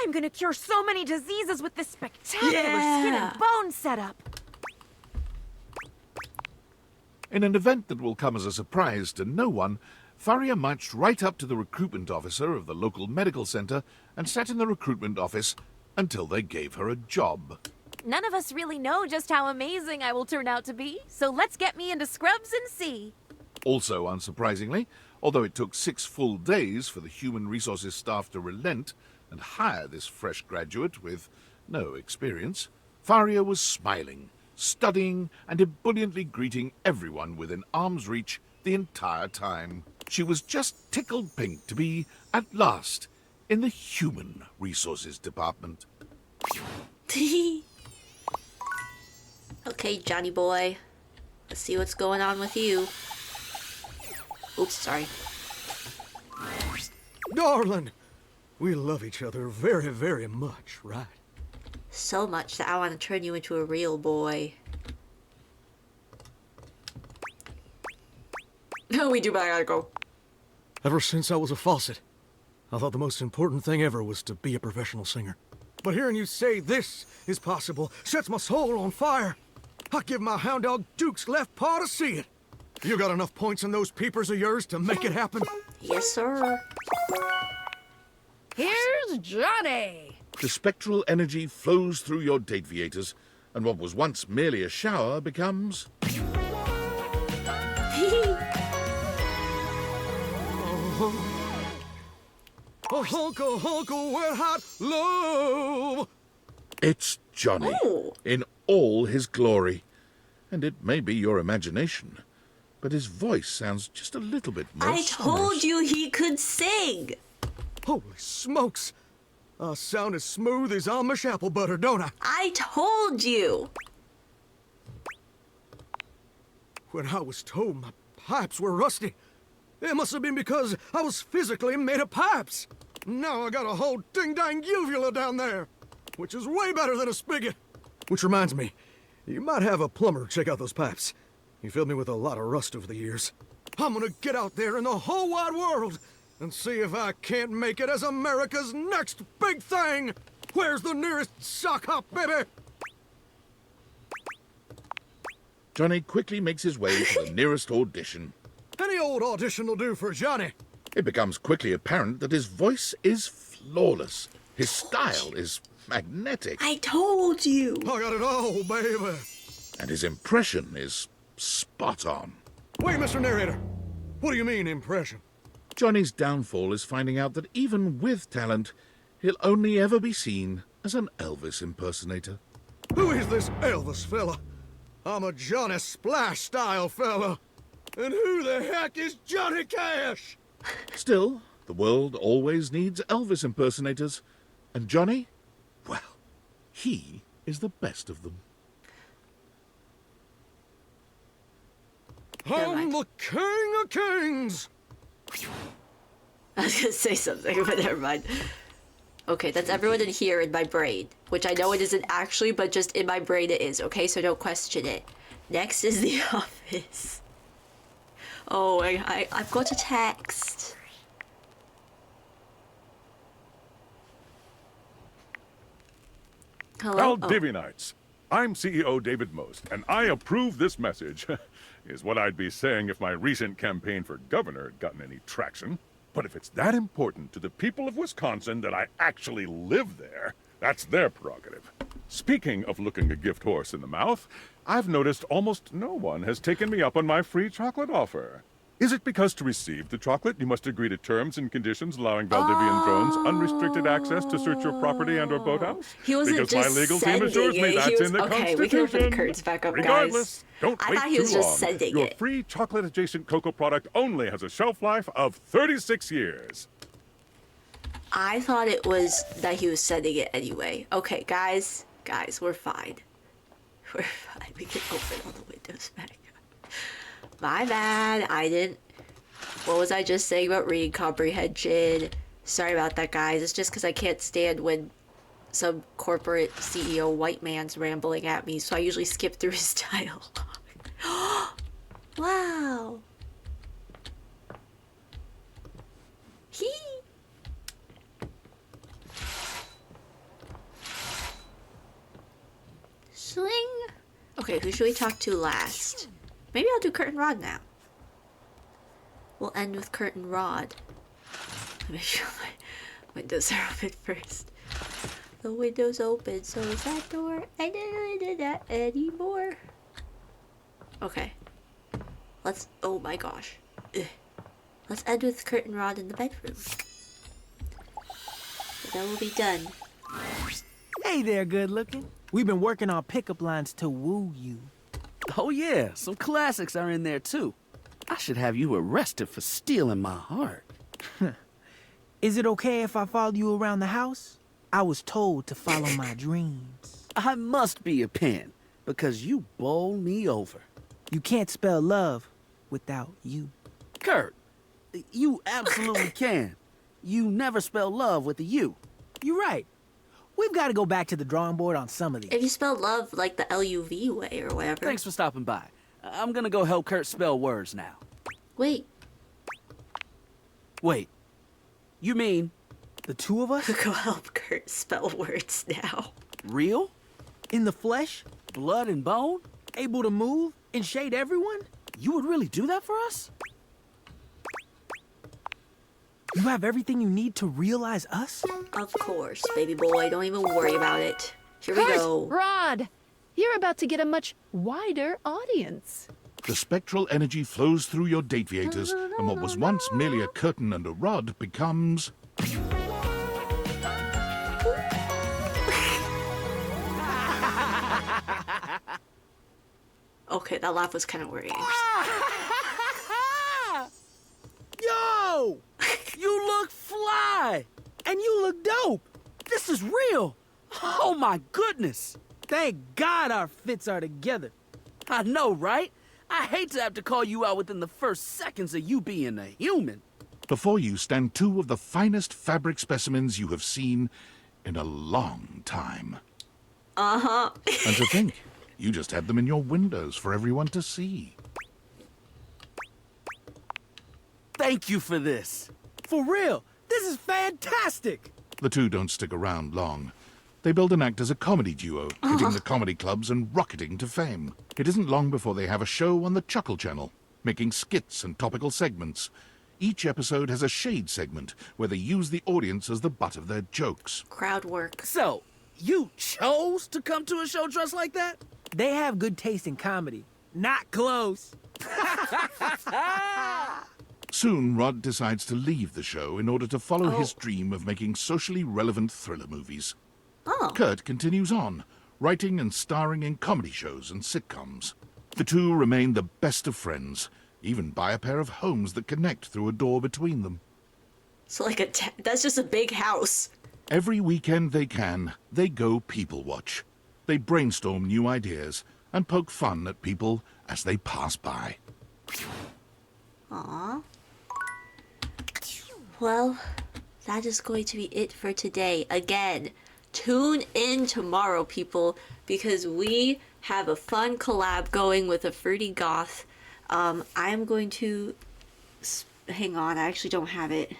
I'm gonna cure so many diseases with this spectacular skin and bone setup. In an event that will come as a surprise to no one, Faria marched right up to the recruitment officer of the local medical center and sat in the recruitment office until they gave her a job. None of us really know just how amazing I will turn out to be, so let's get me into scrubs and see. Also, unsurprisingly, although it took 6 full days for the human resources staff to relent and hire this fresh graduate with no experience, Faria was smiling, studying, and ebulliently greeting everyone within arm's reach the entire time. She was just tickled pink to be, at last, in the human resources department. Okay, Johnny boy. Let's see what's going on with you. Oops, sorry. Darling, we love each other very, very much, right? So much that I want to turn you into a real boy. No, we do, but I gotta go. Ever since I was a faucet, I thought the most important thing ever was to be a professional singer. But hearing you say this is possible sets my soul on fire. I give my hound dog Duke's left paw to see it. You got enough points in those peepers of yours to make it happen? Yes, sir. Here's Johnny. The spectral energy flows through your Dateviators, and what was once merely a shower becomes... A hunk of wet hot love. It's Johnny, in all his glory. And it may be your imagination, but his voice sounds just a little bit more I told you he could sing. Holy smokes. I sound as smooth as Amish apple butter, don't I? I told you. When I was told my pipes were rusty, it must have been because I was physically made of pipes. Now I got a whole ding-dang uvula down there, which is way better than a spigot. Which reminds me, you might have a plumber check out those pipes. He filled me with a lot of rust over the years. I'm gonna get out there in the whole wide world and see if I can't make it as America's next big thing. Where's the nearest sock hop, baby? Johnny quickly makes his way to the nearest audition. Any old audition will do for Johnny. It becomes quickly apparent that his voice is flawless. His style is magnetic. I told you. I got it all, baby. And his impression is spot on. Wait, Mr. Narrator. What do you mean, impression? Johnny's downfall is finding out that even with talent, he'll only ever be seen as an Elvis impersonator. Who is this Elvis fella? I'm a Johnny Splash style fella. And who the heck is Johnny Cash? Still, the world always needs Elvis impersonators. And Johnny? Well, He is the best of them. I'm the king of kings! I was gonna say something, but never mind. Okay, that's everyone in here in my brain, which I know it isn't actually, but just in my brain it is, okay? So don't question it. Next is the office. Oh, I've got a text. Hello? Valdivianites, I'm CEO David Most, and I approve this message. Is what I'd be saying if my recent campaign for governor had gotten any traction. But if it's that important to the people of Wisconsin that I actually live there, that's their prerogative. Speaking of looking a gift horse in the mouth, I've noticed almost no one has taken me up on my free chocolate offer. Is it because to receive the chocolate, you must agree to terms and conditions allowing Valdivian drones unrestricted access to search your property and/or boathouse? He wasn't because just my legal team assures me sending it. that's He was, in the okay, Constitution. we can open the curtains back up, Regardless, guys. don't I wait thought he too was just long. sending Your it. free chocolate-adjacent cocoa product only has a shelf life of 36 years. I thought it was that he was sending it anyway. Okay, guys, we're fine. We're fine. We can open all the windows back up. My bad. I didn't. What was I just saying about reading comprehension? Sorry about that, guys. It's just because I can't stand when some corporate CEO white man's rambling at me, so I usually skip through his dialogue. Wow. Sling. Okay, who should we talk to last? Maybe I'll do Curtain Rod now. We'll end with Curtain Rod. Make sure my windows are open first. The window's open, so is that door. I didn't do that anymore. Okay. Let's. Oh my gosh. Ugh. Let's end with Curtain Rod in the bedroom. Then we'll be done. Hey there, good looking. We've been working on pickup lines to woo you. Oh yeah, some classics are in there too. I should have you arrested for stealing my heart. Is it okay if I follow you around the house? I was told to follow my dreams. I must be a pen, because you bowl me over. You can't spell love without you. Kurt, you absolutely can. You never spell love with a U. You're right. We've got to go back to the drawing board on some of these. If you spell love like the L-U-V way or whatever. Thanks for stopping by. I'm gonna go help Kurt spell words now. Wait. Wait. You mean the two of us? Go help Kurt spell words now. Real? In the flesh? Blood and bone? Able to move and shade everyone? You would really do that for us? You have everything you need to realize us? Of course, baby boy. Don't even worry about it. Here we go. Rod, you're about to get a much wider audience. The spectral energy flows through your dateviators, and what was once merely a curtain and a rod becomes... Okay, that laugh was kind of worrying. Yo! You look fly! And you look dope! This is real! Oh my goodness! Thank God our fits are together. I know, right? I hate to have to call you out within the first seconds of you being a human. Before you stand two of the finest fabric specimens you have seen in a long time. Uh-huh. And to think, you just had them in your windows for everyone to see. Thank you for this. For real, this is fantastic. The two don't stick around long. They build and act as a comedy duo, hitting the comedy clubs and rocketing to fame. It isn't long before they have a show on the Chuckle Channel, making skits and topical segments. Each episode has a shade segment where they use the audience as the butt of their jokes. Crowd work. So, you chose to come to a show dressed like that? They have good taste in comedy. Not close. Soon, Rod decides to leave the show in order to follow his dream of making socially relevant thriller movies. Kurt continues on, writing and starring in comedy shows and sitcoms. The two remain the best of friends, even buy a pair of homes that connect through a door between them. So like that's just a big house. Every weekend they can, they go people watch. They brainstorm new ideas and poke fun at people as they pass by. Aww. Well, that is going to be it for today. Again, tune in tomorrow, people, because we have a fun collab going with a Fruity Goth. I'm going to... Hang on, I actually don't have it.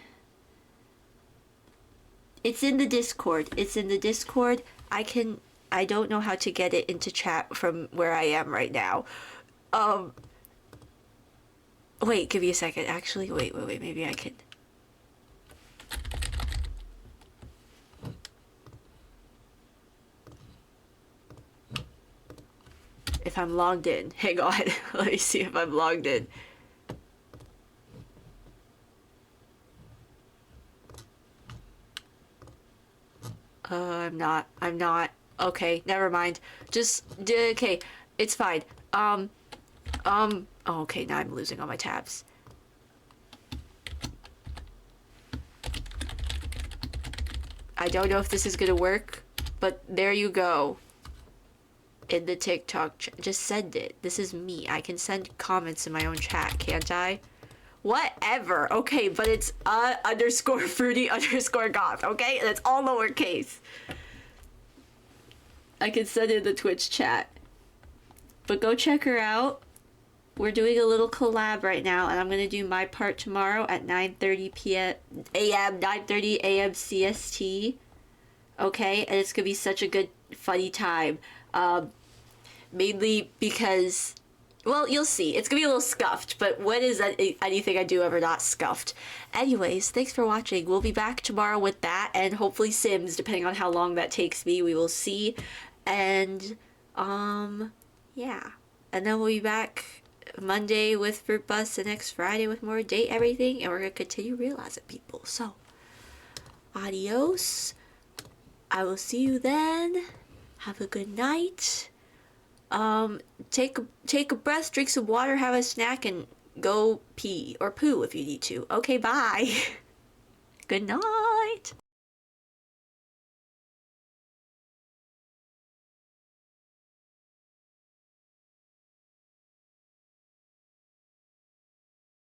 It's in the Discord. It's in the Discord. I don't know how to get it into chat from where I am right now. Wait, give me a second. Actually, wait, maybe I could... If I'm logged in. Hang on. Let me see if I'm logged in. I'm not. Okay, never mind. Okay, it's fine. Oh, okay, now I'm losing all my tabs. I don't know if this is gonna work, but there you go. In the TikTok just send it. This is me. I can send comments in my own chat, can't I? Whatever. Okay, but it's underscore fruity underscore goth, okay? That's all lowercase. I can send it in the Twitch chat. But go check her out. We're doing a little collab right now, and I'm gonna do my part tomorrow at 9:30 a.m. 9:30 a.m. CST. Okay, and it's gonna be such a good, funny time. Mainly because, well, you'll see. It's gonna be a little scuffed, but when is that anything I do ever not scuffed? Anyways, thanks for watching. We'll be back tomorrow with that, and hopefully Sims, depending on how long that takes me. We will see. And, yeah. And then we'll be back Monday with Fruit Bus, and next Friday with more Date Everything, and we're gonna continue realizing people. So, adios. I will see you then. Have a good night. Take a breath, drink some water, have a snack, and go pee or poo if you need to. Okay, bye. Good night.